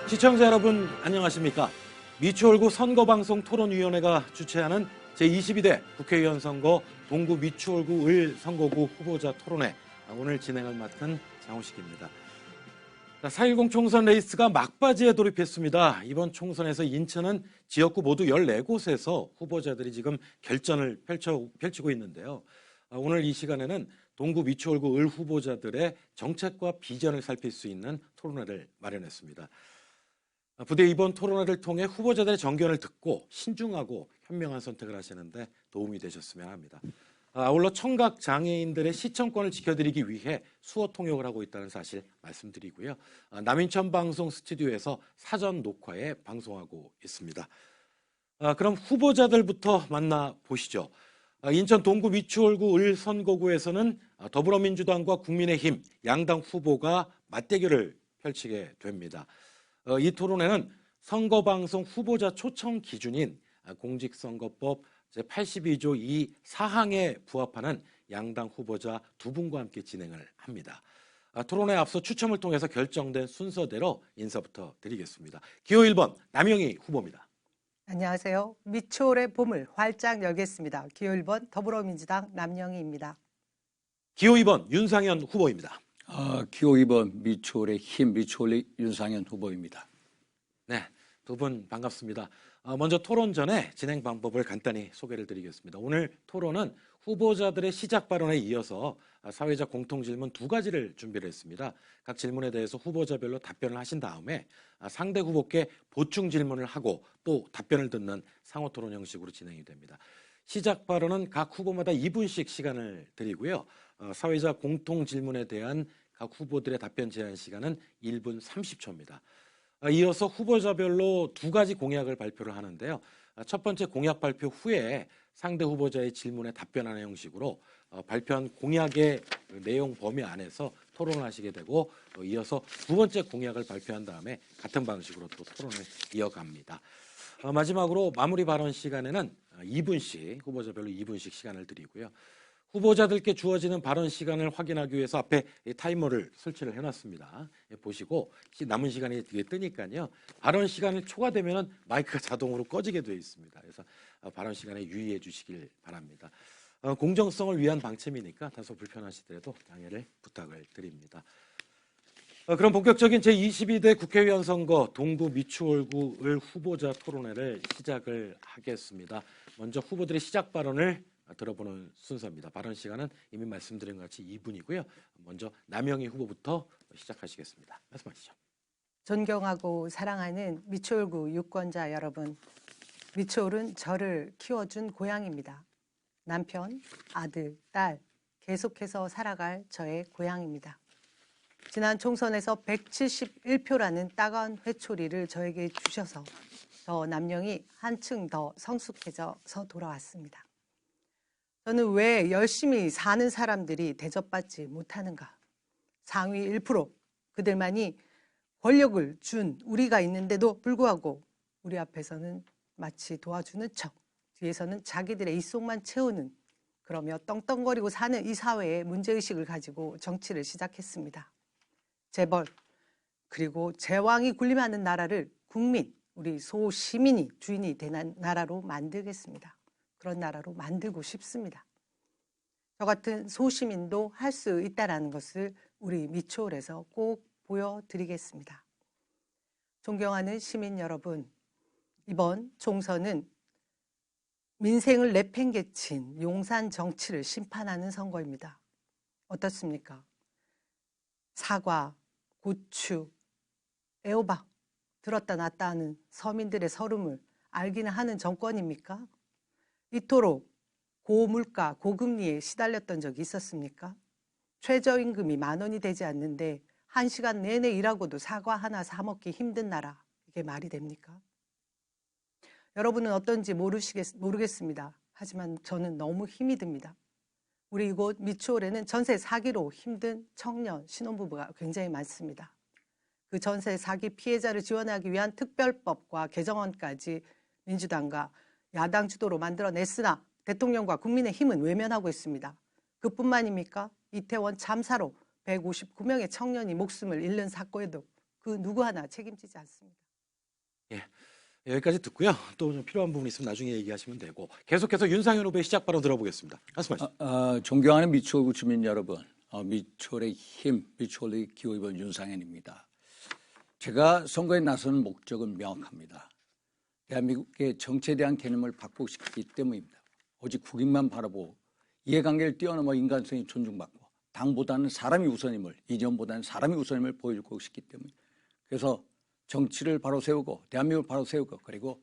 시청자 여러분 안녕하십니까? 미추홀구 선거방송 토론위원회가 주최하는 제22대 국회의원 선거 동구 미추홀구 을 선거구 후보자 토론회, 오늘 진행을 맡은 장우식입니다. 4.10 총선 레이스가 막바지에 돌입했습니다. 이번 총선에서 인천은 지역구 모두 14곳에서 후보자들이 지금 결전을 펼치고 있는데요. 오늘 이 시간에는 동구 미추홀구 을 후보자들의 정책과 비전을 살필 수 있는 토론회를 마련했습니다. 부디 이번 토론회를 통해 후보자들의 정견을 듣고 신중하고 현명한 선택을 하시는데 도움이 되셨으면 합니다. 아울러 청각 장애인들의 시청권을 지켜드리기 위해 수어 통역을 하고 있다는 사실 말씀드리고요. 남인천 방송 스튜디오에서 사전 녹화에 방송하고 있습니다. 그럼 후보자들부터 만나보시죠. 인천 동구 미추홀구 을 선거구에서는 더불어민주당과 국민의힘 양당 후보가 맞대결을 펼치게 됩니다. 이 토론회는 선거방송 후보자 초청 기준인 공직선거법 제82조 2 사항에 부합하는 양당 후보자 두 분과 함께 진행을 합니다. 토론회 앞서 추첨을 통해서 결정된 순서대로 인사부터 드리겠습니다. 기호 1번 남영희 후보입니다. 안녕하세요. 미추홀의 봄을 활짝 열겠습니다. 기호 1번 더불어민주당 남영희입니다. 기호 2번 윤상현 후보입니다. 기호 2번 미추홀의 힘 미추홀의 윤상현 후보입니다. 네, 두 분 반갑습니다. 먼저 토론 전에 진행 방법을 간단히 소개를 드리겠습니다. 오늘 토론은 후보자들의 시작 발언에 이어서 사회적 공통질문 두 가지를 준비를 했습니다. 각 질문에 대해서 후보자별로 답변을 하신 다음에 상대 후보께 보충 질문을 하고 또 답변을 듣는 상호 토론 형식으로 진행이 됩니다. 시작 발언은 각 후보마다 2분씩 시간을 드리고요. 사회적 공통질문에 대한 각 후보들의 답변 제한 시간은 1분 30초입니다. 이어서 후보자별로 두 가지 공약을 발표를 하는데요. 첫 번째 공약 발표 후에 상대 후보자의 질문에 답변하는 형식으로 발표한 공약의 내용 범위 안에서 토론을 하시게 되고, 이어서 두 번째 공약을 발표한 다음에 같은 방식으로 또 토론을 이어갑니다. 마지막으로 마무리 발언 시간에는 2분씩 후보자별로 2분씩 시간을 드리고요. 후보자들께 주어지는 발언 시간을 확인하기 위해서 앞에 타이머를 설치를 해놨습니다. 보시고 남은 시간이 뒤에 뜨니까요. 발언 시간이 초과되면 마이크가 자동으로 꺼지게 되어 있습니다. 그래서 발언 시간에 유의해 주시길 바랍니다. 공정성을 위한 방침이니까 다소 불편하시더라도 양해를 부탁을 드립니다. 그럼 본격적인 제22대 국회의원 선거 동구 미추홀구 을 후보자 토론회를 시작을 하겠습니다. 먼저 후보들의 시작 발언을 들어보는 순서입니다. 발언 시간은 이미 말씀드린 것 같이 2분이고요. 먼저 남영희 후보부터 시작하시겠습니다. 말씀하시죠. 존경하고 사랑하는 미추홀구 유권자 여러분, 미추홀은 저를 키워준 고향입니다. 남편, 아들, 딸 계속해서 살아갈 저의 고향입니다. 지난 총선에서 171표라는 따가운 회초리를 저에게 주셔서 더 남영이 한층 더 성숙해져서 돌아왔습니다. 저는 왜 열심히 사는 사람들이 대접받지 못하는가? 상위 1% 그들만이 권력을 준 우리가 있는데도 불구하고 우리 앞에서는 마치 도와주는 척, 뒤에서는 자기들의 입속만 채우는, 그러며 떵떵거리고 사는 이 사회의 문제의식을 가지고 정치를 시작했습니다. 재벌, 그리고 제왕이 군림하는 나라를 국민, 우리 소시민이 주인이 되는 나라로 만들겠습니다. 그런 나라로 만들고 싶습니다. 저 같은 소시민도 할 수 있다는 것을 우리 미추홀에서 꼭 보여드리겠습니다. 존경하는 시민 여러분, 이번 총선은 민생을 내팽개친 용산 정치를 심판하는 선거입니다. 어떻습니까? 사과, 고추, 애호박 들었다 놨다 하는 서민들의 서름을 알기는 하는 정권입니까? 이토록 고물가, 고금리에 시달렸던 적이 있었습니까? 최저임금이 10,000원이 되지 않는데 1시간 내내 일하고도 사과 하나 사 먹기 힘든 나라, 이게 말이 됩니까? 여러분은 어떤지 모르겠습니다. 하지만 저는 너무 힘이 듭니다. 우리 이곳 미추홀에는 전세 사기로 힘든 청년, 신혼부부가 굉장히 많습니다. 그 전세 사기 피해자를 지원하기 위한 특별법과 개정안까지 민주당과 야당 주도로 만들어냈으나 대통령과 국민의힘은 외면하고 있습니다. 그뿐만입니까? 이태원 참사로 159명의 청년이 목숨을 잃는 사건에도 그 누구 하나 책임지지 않습니다. 예, 여기까지 듣고요. 또 좀 필요한 부분 있으면 나중에 얘기하시면 되고 계속해서 윤상현 후보의 시작 발언 들어보겠습니다. 말씀하시죠. 존경하는 미추홀 주민 여러분, 미추홀의 힘, 미추홀의 기호이번 윤상현입니다. 제가 선거에 나서는 목적은 명확합니다. 대한민국의 정치에 대한 개념을 박복시키기 때문입니다. 오직 국익만 바라보고 이해관계를 뛰어넘어 인간성이 존중받고 당보다는 사람이 우선임을, 이념보다는 사람이 우선임을 보여주고 싶기 때문입니다. 그래서 정치를 바로 세우고 대한민국을 바로 세우고 그리고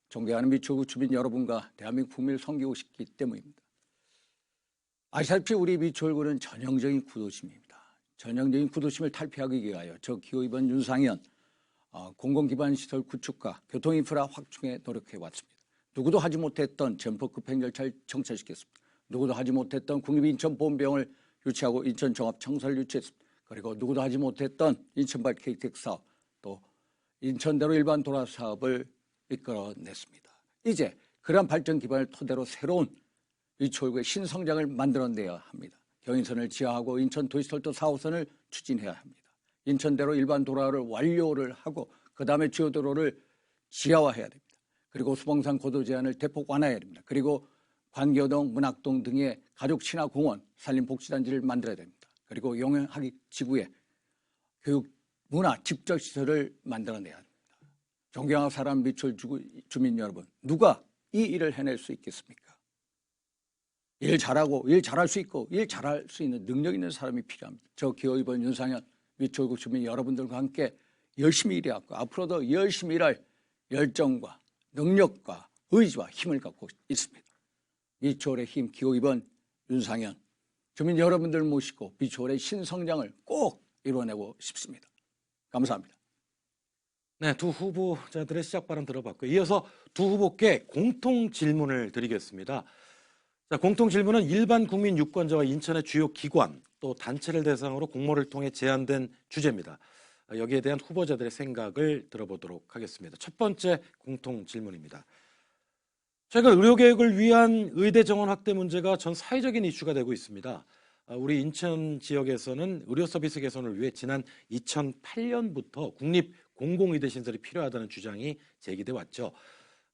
존경하는 미추홀 주민 여러분과 대한민국 국민을 섬기고 싶기 때문입니다. 아시다시피 우리 미추홀군은 전형적인 구도심입니다. 전형적인 구도심을 탈피하기 위하여 저 기호이번 윤상현 공공기반시설 구축과 교통인프라 확충에 노력해왔습니다. 누구도 하지 못했던 점포 급행열차를 정차시켰습니다. 누구도 하지 못했던 국립인천보험병원을 유치하고 인천종합청사를 유치했습니다. 그리고 누구도 하지 못했던 인천발 KTX 사업, 또 인천대로 일반 도로 사업을 이끌어냈습니다. 이제 그러한 발전 기반을 토대로 새로운 미추홀구의 신성장을 만들어내야 합니다. 경인선을 지하하고 인천 도시철도 4호선을 추진해야 합니다. 인천대로 일반 도로를 완료를 하고 그 다음에 주요 도로를 지하화해야 됩니다. 그리고 수봉산 고도 제한을 대폭 완화해야 됩니다. 그리고 관교동, 문학동 등의 가족 친화 공원, 산림복지단지를 만들어야 됩니다. 그리고 용영하기 지구에 교육, 문화, 직접시설을 만들어내야 합니다. 존경하는 사람 미추홀 주민 여러분, 누가 이 일을 해낼 수 있겠습니까? 일 잘하고 일 잘할 수 있고 일 잘할 수 있는 능력 있는 사람이 필요합니다. 저 기호이번 윤상현 미추홀 주민 여러분들과 함께 열심히 일해왔고 앞으로도 열심히 일할 열정과 능력과 의지와 힘을 갖고 있습니다. 미추홀의 힘 기호이번 윤상현 주민 여러분들 모시고 미추홀의 신성장을 꼭 이뤄내고 싶습니다. 감사합니다. 네, 두 후보자들의 시작 발언 들어봤고요. 이어서 두 후보께 공통 질문을 드리겠습니다. 자, 공통 질문은 일반 국민 유권자와 인천의 주요 기관 또 단체를 대상으로 공모를 통해 제안된 주제입니다. 여기에 대한 후보자들의 생각을 들어보도록 하겠습니다. 첫 번째 공통 질문입니다. 최근 의료개혁을 위한 의대 정원 확대 문제가 전 사회적인 이슈가 되고 있습니다. 우리 인천 지역에서는 의료 서비스 개선을 위해 지난 2008년부터 국립 공공의대 신설이 필요하다는 주장이 제기돼 왔죠.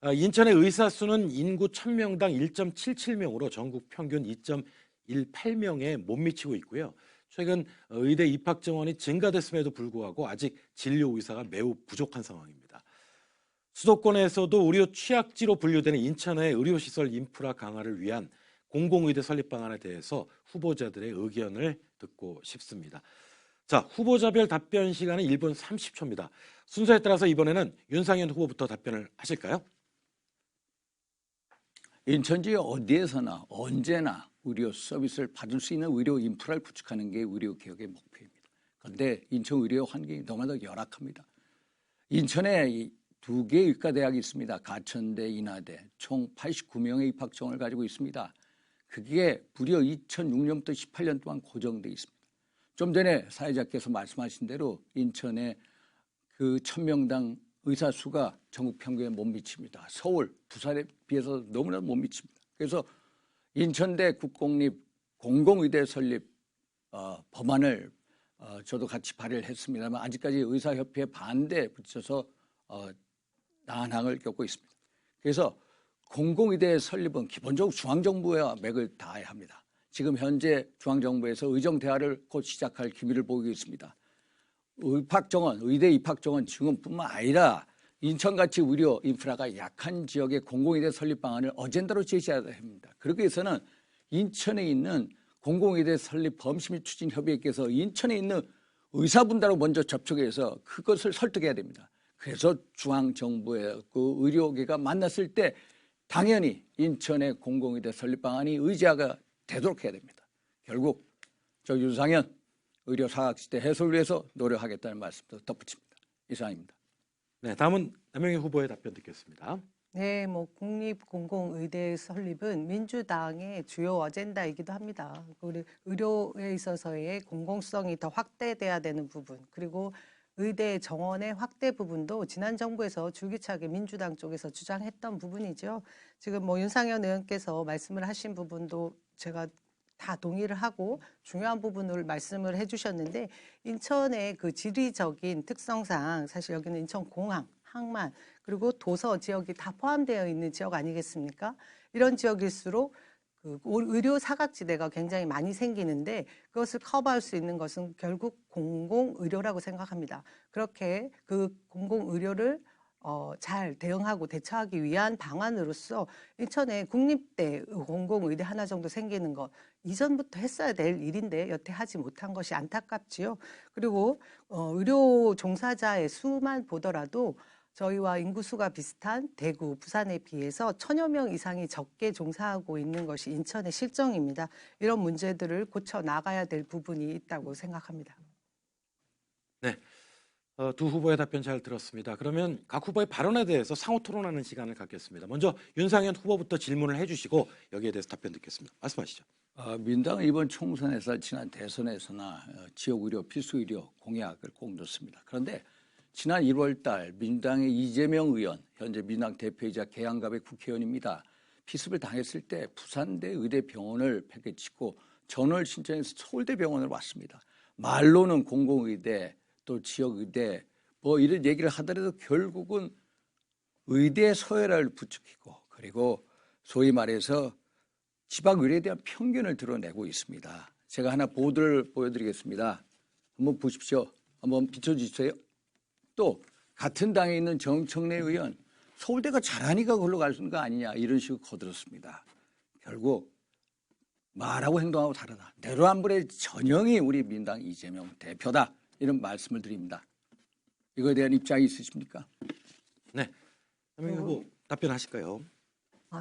인천의 의사 수는 인구 1000명당 1.77명으로 전국 평균 2.18명에 못 미치고 있고요. 최근 의대 입학 정원이 증가됐음에도 불구하고 아직 진료 의사가 매우 부족한 상황입니다. 수도권에서도 의료 취약지로 분류되는 인천의 의료시설 인프라 강화를 위한 공공의대 설립 방안에 대해서 후보자들의 의견을 듣고 싶습니다. 자, 후보자별 답변 시간은 1분 30초입니다. 순서에 따라서 이번에는 윤상현 후보부터 답변을 하실까요? 인천지 어디에서나 언제나 의료 서비스를 받을 수 있는 의료 인프라를 구축하는 게 의료개혁의 목표입니다. 그런데 인천 의료 환경이 너무나도 열악합니다. 인천에 두 개의 의과대학이 있습니다. 가천대, 인하대, 총 89명의 입학 정원을 가지고 있습니다. 그게 무려 2006년부터 18년 동안 고정돼 있습니다. 좀 전에 사회자께서 말씀하신 대로 인천의 그 1000명당 의사 수가 전국 평균에 못 미칩니다. 서울, 부산에 비해서 너무나 못 미칩니다. 그래서 인천대 국공립 공공의대 설립 법안을 저도 같이 발의를 했습니다만 아직까지 의사협회 반대에 붙여서 난항을 겪고 있습니다. 그래서 공공의대 설립은 기본적으로 중앙정부와 맥을 닿아야 합니다. 지금 현재 중앙정부에서 의정대학을 곧 시작할 기미를 보이고 있습니다. 입학정원, 의대 입학정원 증원뿐만 아니라 인천같이 의료 인프라가 약한 지역의 공공의대 설립 방안을 어젠다로 제시해야 합니다. 그러기 위해서는 인천에 있는 공공의대 설립 범심의 추진협의회께서 인천에 있는 의사분들하고 먼저 접촉해서 그것을 설득해야 됩니다. 그래서 중앙정부의 그 의료계가 만났을 때 당연히 인천의 공공의대 설립 방안이 의지화가 되도록 해야 됩니다. 결국 저 윤상현 의료사학시대 해소를 위해서 노력하겠다는 말씀도 덧붙입니다. 이상입니다. 네, 다음은 남영희 후보의 답변 듣겠습니다. 네, 뭐 국립공공의대 설립은 민주당의 주요 어젠다이기도 합니다. 우리 의료에 있어서의 공공성이 더 확대돼야 되는 부분, 그리고 의대 정원의 확대 부분도 지난 정부에서 줄기차게 민주당 쪽에서 주장했던 부분이죠. 지금 뭐 윤상현 의원께서 말씀을 하신 부분도 제가 다 동의를 하고 중요한 부분을 말씀을 해주셨는데, 인천의 그 지리적인 특성상 사실 여기는 인천공항, 항만, 그리고 도서 지역이 다 포함되어 있는 지역 아니겠습니까? 이런 지역일수록 그 의료 사각지대가 굉장히 많이 생기는데, 그것을 커버할 수 있는 것은 결국 공공의료라고 생각합니다. 그렇게 그 공공의료를 잘 대응하고 대처하기 위한 방안으로서 인천에 국립대 공공의대 하나 정도 생기는 것, 이전부터 했어야 될 일인데 여태 하지 못한 것이 안타깝지요. 그리고 의료 종사자의 수만 보더라도 저희와 인구수가 비슷한 대구, 부산에 비해서 1000여 명 이상이 적게 종사하고 있는 것이 인천의 실정입니다. 이런 문제들을 고쳐 나가야 될 부분이 있다고 생각합니다. 네, 두 후보의 답변 잘 들었습니다. 그러면 각 후보의 발언에 대해서 상호 토론하는 시간을 갖겠습니다. 먼저 윤상현 후보부터 질문을 해주시고 여기에 대해서 답변 듣겠습니다. 말씀하시죠. 민당은 이번 총선에서 지난 대선에서나 지역의료, 필수의료 공약을 꼭 넣습니다. 그런데 지난 1월 달 민주당의 이재명 의원, 현재 민당 대표이자 계양갑의 국회의원입니다. 피습을 당했을 때 부산대 의대병원을 폐기치고 전월 신청해서 서울대병원을 왔습니다. 말로는 공공의대 또 지역의대 뭐 이런 얘기를 하더라도 결국은 의대 서열화를 부추기고, 그리고 소위 말해서 지방의료에 대한 편견을 드러내고 있습니다. 제가 하나 보도를 보여드리겠습니다. 한번 보십시오. 한번 비춰주세요. 또 같은 당에 있는 정청래 의원, 서울대가 잘하니까 그걸로 갈 수 있는 거 아니냐, 이런 식으로 거들었습니다. 결국 말하고 행동하고 다르다. 내로남불의 전형이 우리 민당 이재명 대표다, 이런 말씀을 드립니다. 이거에 대한 입장이 있으십니까? 네, 남영희 후보 답변하실까요?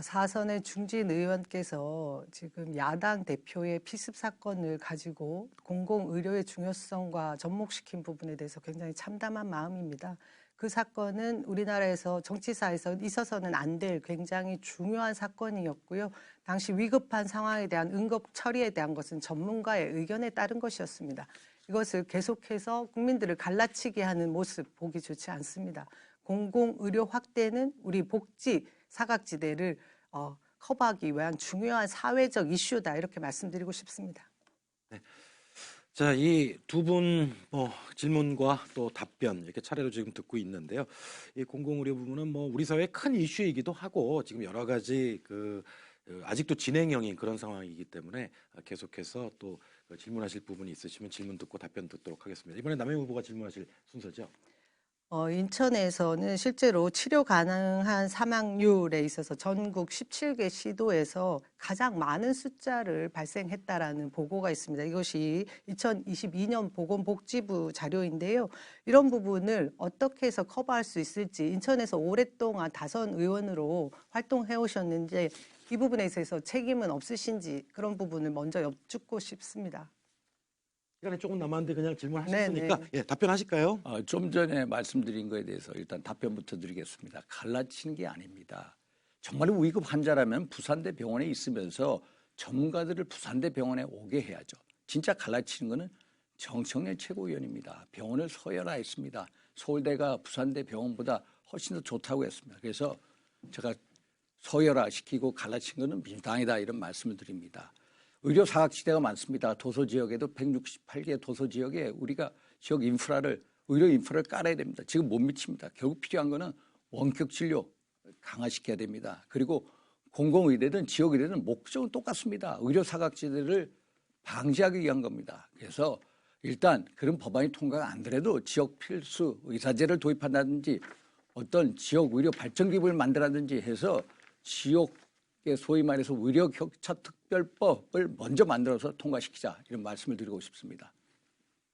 사선의 중진 의원께서 지금 야당 대표의 피습 사건을 가지고 공공의료의 중요성과 접목시킨 부분에 대해서 굉장히 참담한 마음입니다. 그 사건은 우리나라에서 정치사에서 있어서는 안 될 굉장히 중요한 사건이었고요. 당시 위급한 상황에 대한 응급 처리에 대한 것은 전문가의 의견에 따른 것이었습니다. 이것을 계속해서 국민들을 갈라치게 하는 모습 보기 좋지 않습니다. 공공의료 확대는 우리 복지 사각지대를 커버하기 위한 중요한 사회적 이슈다, 이렇게 말씀드리고 싶습니다. 네. 자, 이 두 분 질문과 또 답변 이렇게 차례로 지금 듣고 있는데요. 이 공공의료 부분은 뭐 우리 사회의 큰 이슈이기도 하고 지금 여러 가지 아직도 진행형인 그런 상황이기 때문에 계속해서 또 질문하실 부분이 있으시면 질문 듣고 답변 듣도록 하겠습니다. 이번에 남영희 후보가 질문하실 순서죠. 인천에서는 실제로 치료 가능한 사망률에 있어서 전국 17개 시도에서 가장 많은 숫자를 발생했다라는 보고가 있습니다. 이것이 2022년 보건복지부 자료인데요. 이런 부분을 어떻게 해서 커버할 수 있을지, 인천에서 오랫동안 다선 의원으로 활동해 오셨는지 이 부분에 있어서 책임은 없으신지, 그런 부분을 먼저 여쭙고 싶습니다. 시간이 조금 남았는데 그냥 질문하셨으니까 네네. 예, 답변하실까요? 좀 전에 말씀드린 거에 대해서 일단 답변부터 드리겠습니다. 갈라치는 게 아닙니다. 정말 위급 환자라면 부산대 병원에 있으면서 전문가들을 부산대 병원에 오게 해야죠. 진짜 갈라치는 거는 정청래 최고위원입니다. 병원을 서열화했습니다. 서울대가 부산대 병원보다 훨씬 더 좋다고 했습니다. 그래서 제가 서열화시키고 갈라친 거는 민주당이다, 이런 말씀을 드립니다. 의료 사각지대가 많습니다. 도서 지역에도 168개 도서 지역에 우리가 지역 인프라를, 의료 인프라를 깔아야 됩니다. 지금 못 미칩니다. 결국 필요한 거는 원격 진료 강화시켜야 됩니다. 그리고 공공의대든 지역의대든 목적은 똑같습니다. 의료 사각지대를 방지하기 위한 겁니다. 그래서 일단 그런 법안이 통과가 안 되더라도 지역 필수 의사제를 도입한다든지 어떤 지역 의료 발전 기구를 만들라든지 해서 지역 소위 말해서 의료 격차 특별법을 먼저 만들어서 통과시키자, 이런 말씀을 드리고 싶습니다.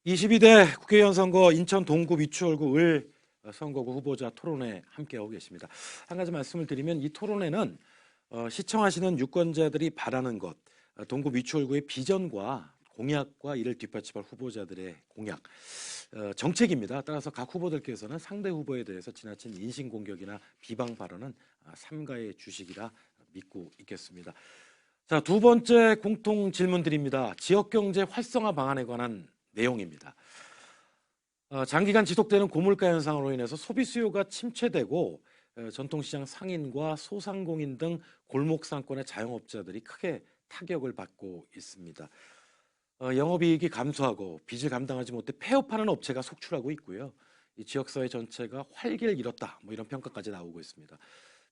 22대 국회의원 선거 인천 동구 미추홀구 을 선거구 후보자 토론회 함께하고 계십니다. 한 가지 말씀을 드리면 이 토론회는 시청하시는 유권자들이 바라는 것, 동구 미추홀구의 비전과 공약과 이를 뒷받침할 후보자들의 공약, 정책입니다. 따라서 각 후보들께서는 상대 후보에 대해서 지나친 인신 공격이나 비방 발언은 삼가해 주시기라 믿고 있겠습니다. 자, 두 번째 공통 질문 드립니다. 지역경제 활성화 방안에 관한 내용입니다. 장기간 지속되는 고물가 현상으로 인해서 소비 수요가 침체되고 전통시장 상인과 소상공인 등 골목 상권의 자영업자들이 크게 타격을 받고 있습니다. 영업이익이 감소하고 빚을 감당하지 못해 폐업하는 업체가 속출하고 있고요. 이 지역사회 전체가 활기를 잃었다, 뭐 이런 평가까지 나오고 있습니다.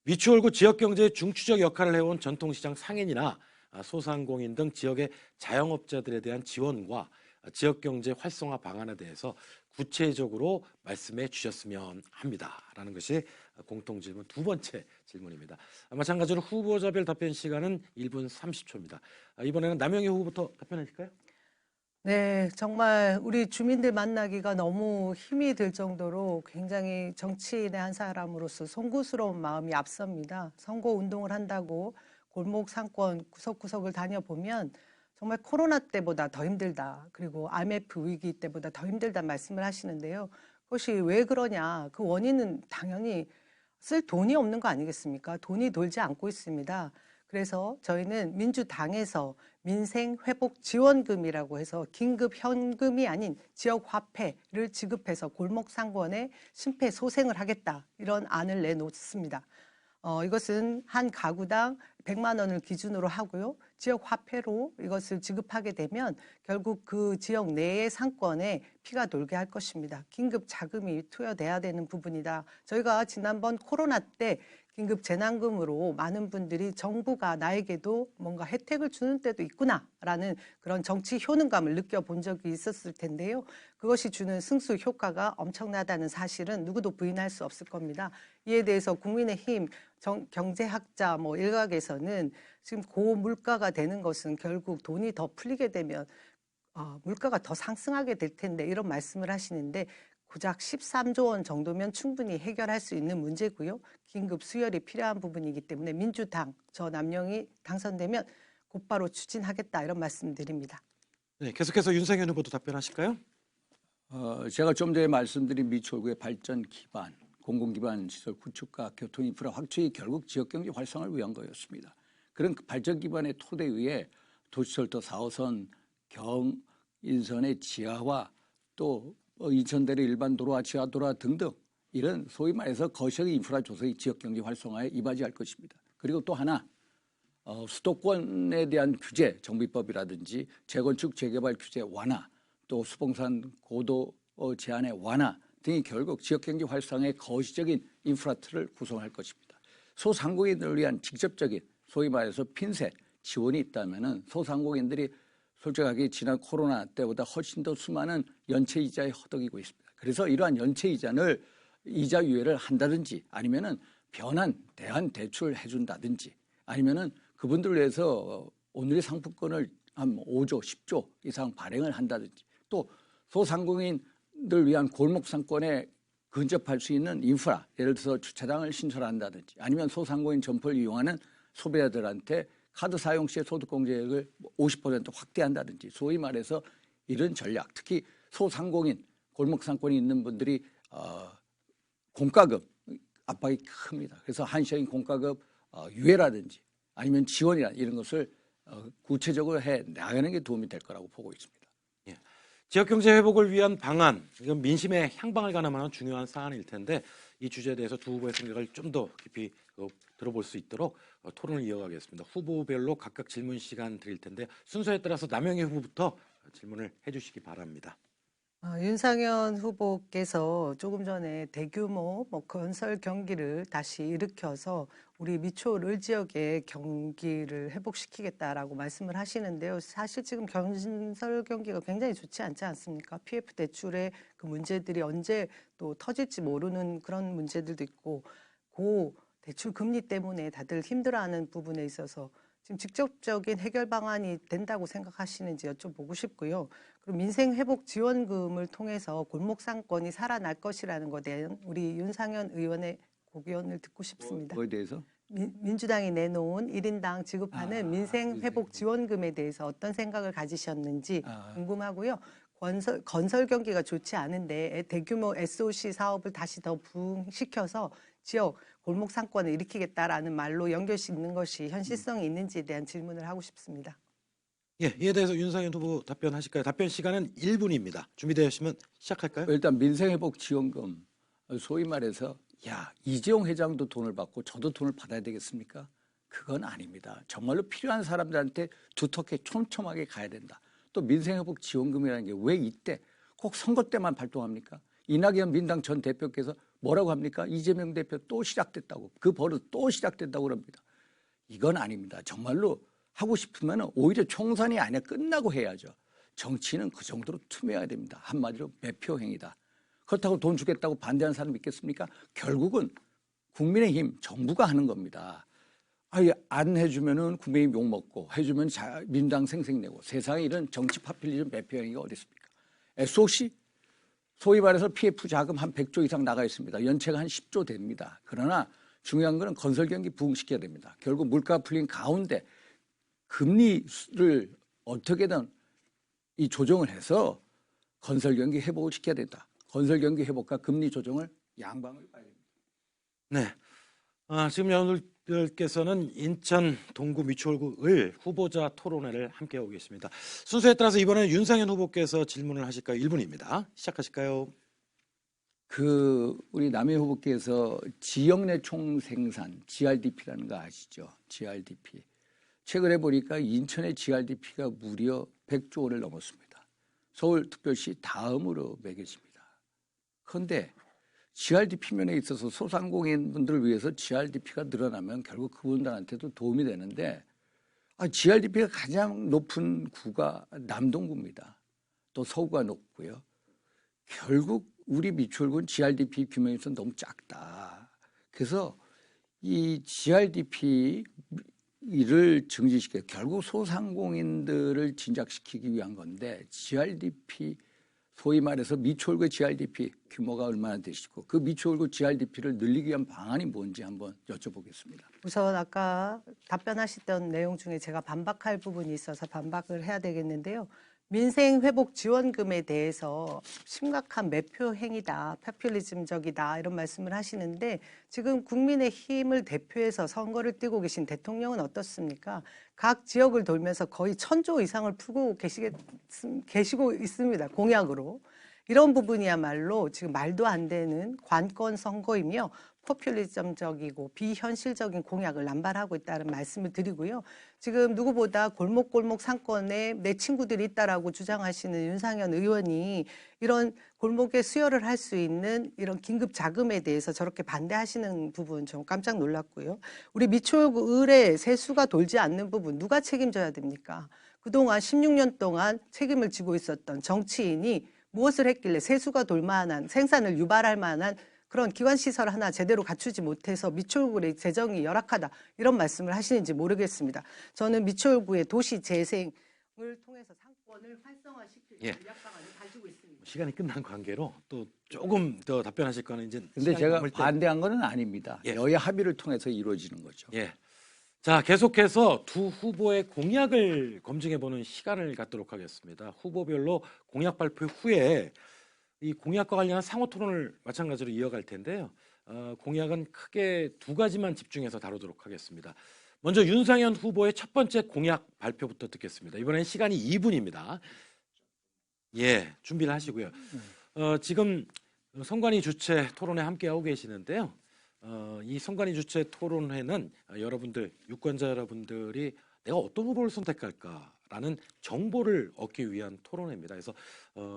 미추홀구 지역경제의 중추적 역할을 해온 전통시장 상인이나 소상공인 등 지역의 자영업자들에 대한 지원과 지역경제 활성화 방안에 대해서 구체적으로 말씀해 주셨으면 합니다라는 것이 공통질문 두 번째 질문입니다. 마찬가지로 후보자별 답변 시간은 1분 30초입니다. 이번에는 남영희 후보부터 답변하실까요? 네, 정말 우리 주민들 만나기가 너무 힘이 들 정도로 굉장히 정치인의 한 사람으로서 송구스러운 마음이 앞섭니다. 선거 운동을 한다고 골목 상권 구석구석을 다녀보면 정말 코로나 때보다 더 힘들다. 그리고 IMF 위기 때보다 더 힘들다 말씀을 하시는데요. 그것이 왜 그러냐. 그 원인은 당연히 쓸 돈이 없는 거 아니겠습니까? 돈이 돌지 않고 있습니다. 그래서 저희는 민주당에서 민생회복지원금이라고 해서 긴급 현금이 아닌 지역화폐를 지급해서 골목 상권에 심폐소생을 하겠다. 이런 안을 내놓습니다. 이것은 한 가구당 100만 원을 기준으로 하고요. 지역 화폐로 이것을 지급하게 되면 결국 그 지역 내의 상권에 피가 돌게 할 것입니다. 긴급 자금이 투여돼야 되는 부분이다. 저희가 지난번 코로나 때 긴급 재난금으로 많은 분들이 정부가 나에게도 뭔가 혜택을 주는 때도 있구나라는 그런 정치 효능감을 느껴본 적이 있었을 텐데요. 그것이 주는 승수 효과가 엄청나다는 사실은 누구도 부인할 수 없을 겁니다. 이에 대해서 국민의힘 경제학자 일각에서는 지금 고물가가 되는 것은 결국 돈이 더 풀리게 되면 물가가 더 상승하게 될 텐데 이런 말씀을 하시는데 고작 13조 원 정도면 충분히 해결할 수 있는 문제고요. 긴급 수혈이 필요한 부분이기 때문에 민주당, 저 남영이 당선되면 곧바로 추진하겠다 이런 말씀드립니다. 네, 계속해서 윤상현 후보도 답변하실까요? 제가 좀 전에 말씀드린 미추홀구의 발전 기반, 공공기반 시설 구축과 교통 인프라 확충이 결국 지역경제 활성화를 위한 거였습니다. 그런 발전 기반의 토대 위에 도시철도 4호선 경인선의 지하화 또 인천대로 일반 도로와 지하도로와 등등 이런 소위 말해서 거시적 인프라 조성이 지역경제 활성화에 이바지할 것입니다. 그리고 또 하나 수도권에 대한 규제, 정비법이라든지 재건축 재개발 규제 완화 또 수봉산 고도 제한의 완화 등이 결국 지역경제 활성화의 거시적인 인프라 틀을 구성할 것입니다. 소상공인들을 위한 직접적인 소위 말해서 핀셋 지원이 있다면 소상공인들이 솔직하게 지난 코로나 때보다 훨씬 더 수많은 연체 이자에 허덕이고 있습니다. 그래서 이러한 연체 이자를 이자 유예를 한다든지 아니면은 변환 대안 대출 해준다든지 아니면은 그분들을 위해서 오늘의 상품권을 한 5조, 10조 이상 발행을 한다든지 또 소상공인들 위한 골목 상권에 근접할 수 있는 인프라, 예를 들어서 주차장을 신설한다든지 아니면 소상공인 점포를 이용하는 소비자들한테 카드 사용 시에 소득공제액을 50% 확대한다든지 소위 말해서 이런 전략, 특히 소상공인, 골목상권이 있는 분들이 공과금 압박이 큽니다. 그래서 한시적인 공과금 유예라든지 아니면 지원이나 이런 것을 구체적으로 해 나가는 게 도움이 될 거라고 보고 있습니다. 예. 지역경제 회복을 위한 방안, 이건 민심의 향방을 가늠하는 중요한 사안일 텐데 이 주제에 대해서 두 후보의 생각을 좀 더 깊이 들어볼 수 있도록 토론을 이어가겠습니다. 후보별로 각각 질문 시간 드릴 텐데 순서에 따라서 남영희 후보부터 질문을 해주시기 바랍니다. 윤상현 후보께서 조금 전에 대규모 건설 경기를 다시 일으켜서 우리 미추홀 을지역의 경기를 회복시키겠다라고 말씀을 하시는데요. 사실 지금 건설 경기가 굉장히 좋지 않지 않습니까? PF 대출의 그 문제들이 언제 또 터질지 모르는 그런 문제들도 있고 고 대출 금리 때문에 다들 힘들어하는 부분에 있어서 지금 직접적인 해결 방안이 된다고 생각하시는지 여쭤보고 싶고요. 그리고 민생회복지원금을 통해서 골목 상권이 살아날 것이라는 것에 대한 우리 윤상현 의원의 고견을 듣고 싶습니다. 그거에 대해서? 민주당이 내놓은 1인당 지급하는 민생회복지원금에 대해서 어떤 생각을 가지셨는지 궁금하고요. 건설 경기가 좋지 않은데 대규모 SOC 사업을 다시 더 부흥시켜서 지역 골목 상권을 일으키겠다라는 말로 연결짓는 것이 현실성이 있는지에 대한 질문을 하고 싶습니다. 예, 이에 대해서 윤상현 후보 답변하실까요? 답변 시간은 1분입니다. 준비되셨으면 시작할까요? 일단 민생회복지원금, 소위 말해서 야, 이재용 회장도 돈을 받고 저도 돈을 받아야 되겠습니까? 그건 아닙니다. 정말로 필요한 사람들한테 두텁게 촘촘하게 가야 된다. 또 민생회복지원금이라는 게 왜 이때 꼭 선거 때만 발동합니까? 이낙연 민당 전 대표께서 뭐라고 합니까? 이재명 대표 또 시작됐다고, 그 버릇 또 시작됐다고 그럽니다. 이건 아닙니다. 정말로 하고 싶으면 오히려 총선이 아니라 끝나고 해야죠. 정치는 그 정도로 투명해야 됩니다. 한마디로 매표행위다. 그렇다고 돈 주겠다고 반대하는 사람 있겠습니까? 결국은 국민의힘 정부가 하는 겁니다. 아예 안 해주면은 국민의힘 욕먹고 해주면 민주당 생색내고 세상에 이런 정치 파퓰리즘 매표행위가 어디 있습니까? SOC 소위 말해서 PF 자금 한 100조 이상 나가 있습니다. 연체가 한 10조 됩니다. 그러나 중요한 거는 건설 경기 부흥시켜야 됩니다. 결국 물가 풀린 가운데 금리를 어떻게든 이 조정을 해서 건설 경기 회복을 시켜야 된다. 건설 경기 회복과 금리 조정을 양방을 봐야 됩니다. 네. 지금 여러분들께서는 인천 동구 미추홀구 을 후보자 토론회를 함께하고 계십니다. 순서에 따라서 이번에는 윤상현 후보께서 질문을 하실까요? 1분입니다. 시작하실까요? 우리 남해 후보께서 지역 내 총생산 GRDP라는 거 아시죠? GRDP. 최근에 보니까 인천의 GRDP가 무려 100조 원을 넘었습니다. 서울특별시 다음으로 매겨집니다. 그런데 GRDP 면에 있어서 소상공인분들을 위해서 GRDP가 늘어나면 결국 그분들한테도 도움이 되는데 GRDP가 가장 높은 구가 남동구입니다. 또 서구가 높고요. 결국 우리 미추홀구는 GRDP 규모에서 너무 작다. 그래서 이 GRDP를 증진시켜 결국 소상공인들을 진작시키기 위한 건데 GRDP 소위 말해서 미추홀구 GRDP 규모가 얼마나 되시고 그 미추홀구 GRDP를 늘리기 위한 방안이 뭔지 한번 여쭤보겠습니다. 우선 아까 답변하셨던 내용 중에 제가 반박할 부분이 있어서 반박을 해야 되겠는데요. 민생회복지원금에 대해서 심각한 매표 행위다, 포퓰리즘적이다 이런 말씀을 하시는데 지금 국민의힘을 대표해서 선거를 뛰고 계신 대통령은 어떻습니까? 각 지역을 돌면서 거의 1,000조 이상을 풀고 계시고 있습니다. 공약으로. 이런 부분이야말로 지금 말도 안 되는 관권 선거이며 포퓰리즘적이고 비현실적인 공약을 남발하고 있다는 말씀을 드리고요. 지금 누구보다 골목골목 상권에 내 친구들이 있다라고 주장하시는 윤상현 의원이 이런 골목에 수혈을 할 수 있는 이런 긴급 자금에 대해서 저렇게 반대하시는 부분 좀 깜짝 놀랐고요. 우리 미추홀구 을에 세수가 돌지 않는 부분 누가 책임져야 됩니까? 그동안 16년 동안 책임을 지고 있었던 정치인이 무엇을 했길래 세수가 돌 만한 생산을 유발할 만한 그런 기관시설 하나 제대로 갖추지 못해서 미추홀구의 재정이 열악하다 이런 말씀을 하시는지 모르겠습니다. 저는 미추홀구의 도시 재생을 통해서 상권을 활성화시킬 전략 방안을 가지고 있습니다. 시간이 끝난 관계로 또 조금 더 답변하실 거는 이제 근데 제가 반대한 건 아닙니다. 예. 여야 합의를 통해서 이루어지는 거죠. 예. 자, 계속해서 두 후보의 공약을 검증해보는 시간을 갖도록 하겠습니다. 후보별로 공약 발표 후에 이 공약과 관련한 상호 토론을 마찬가지로 이어갈 텐데요. 공약은 크게 두 가지만 집중해서 다루도록 하겠습니다. 먼저 윤상현 후보의 첫 번째 공약 발표부터 듣겠습니다. 이번엔 시간이 2분입니다. 예, 준비를 하시고요. 지금 선관위 주최 토론회 함께하고 계시는데요. 이 선관위 주최 토론회는 여러분들, 유권자 여러분들이 내가 어떤 후보를 선택할까라는 정보를 얻기 위한 토론회입니다. 그래서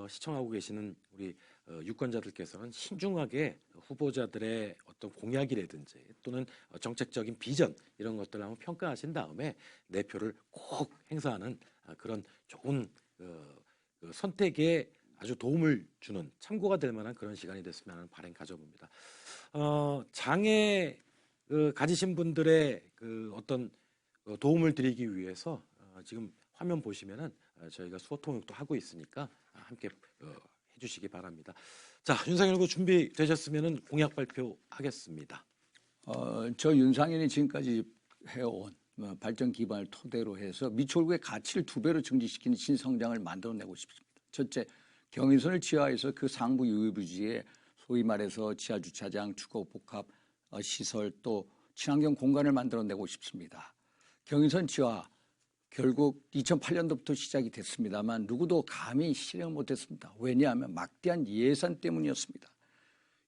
시청하고 계시는 우리 유권자들께서는 신중하게 후보자들의 어떤 공약이라든지 또는 정책적인 비전 이런 것들을 한번 평가하신 다음에 내 표를 꼭 행사하는 그런 좋은 선택에 아주 도움을 주는 참고가 될 만한 그런 시간이 됐으면 하는 바람 가져봅니다. 장애 가지신 분들의 어떤 도움을 드리기 위해서 지금 화면 보시면은 저희가 수어 통역도 하고 있으니까 함께 해주시기 바랍니다. 자, 윤상현 후보 준비되셨으면은 공약 발표하겠습니다. 저 윤상현이 지금까지 해온 발전 기반을 토대로 해서 미추홀구의 가치를 2배로 증진시키는 신성장을 만들어내고 싶습니다. 첫째, 경인선을 지하에서 그 상부 유의부지에 소위 말해서 지하 주차장, 주거 복합 시설 또 친환경 공간을 만들어내고 싶습니다. 경인선 지하 결국 2008년도부터 시작이 됐습니다만 누구도 감히 실행 못했습니다. 왜냐하면 막대한 예산 때문이었습니다.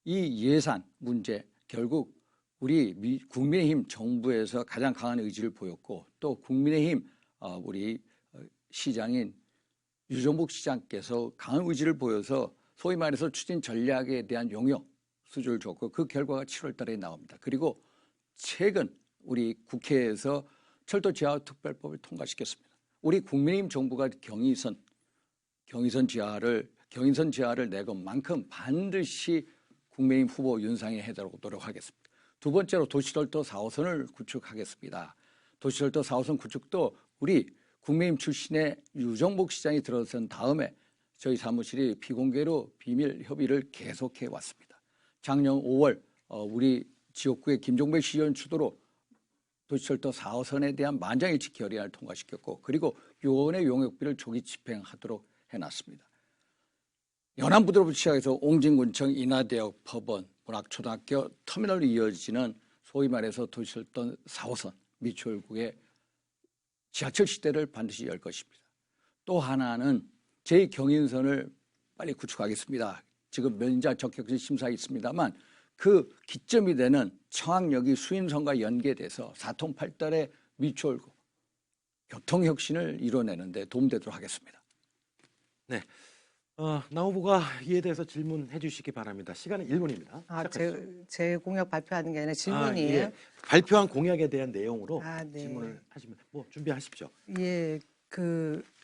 이 예산 문제 결국 우리 국민의힘 정부에서 가장 강한 의지를 보였고 또 국민의힘 우리 시장인 유정복 시장께서 강한 의지를 보여서 소위 말해서 추진 전략에 대한 용역 수주를 줬고 그 결과가 7월 달에 나옵니다. 그리고 최근 우리 국회에서 철도 지하 특별법을 통과시켰습니다. 우리 국민의힘 정부가 경인선 지하를 내건 만큼 반드시 국민의힘 후보 윤상현이 해달라고 노력하겠습니다. 두 번째로 도시철도 4호선을 구축하겠습니다. 도시철도 4호선 구축도 우리 국민의힘 출신의 유정복 시장이 들어선 다음에 저희 사무실이 비공개로 비밀 협의를 계속해 왔습니다. 작년 5월 우리 지역구의 김종배 시의원 주도로 도시철도 4호선에 대한 만장일치 결의안을 통과시켰고 그리고 요원의 용역비를 조기 집행하도록 해놨습니다. 연안부두로부터 시작해서 옹진군청, 인하대역, 법원, 문학초등학교, 터미널로 이어지는 소위 말해서 도시철도 4호선 미추홀구의 지하철 시대를 반드시 열 것입니다. 또 하나는 제2경인선을 빨리 구축하겠습니다. 지금 면접 적격지 심사에 있습니다만 그 기점이 되는 청학역이 수인선과 연계돼서 사통팔달의 미추홀구 교통혁신을 이뤄내는 데 도움되도록 하겠습니다. 네. 나 후보가 이에 대해서 질문해 주시기 바랍니다. 시간은 1분입니다. 제 공약 발표하는 게 아니라 질문이에요. 예. 발표한 공약에 대한 내용으로 네. 질문을 하시면 준비하십시오. 예,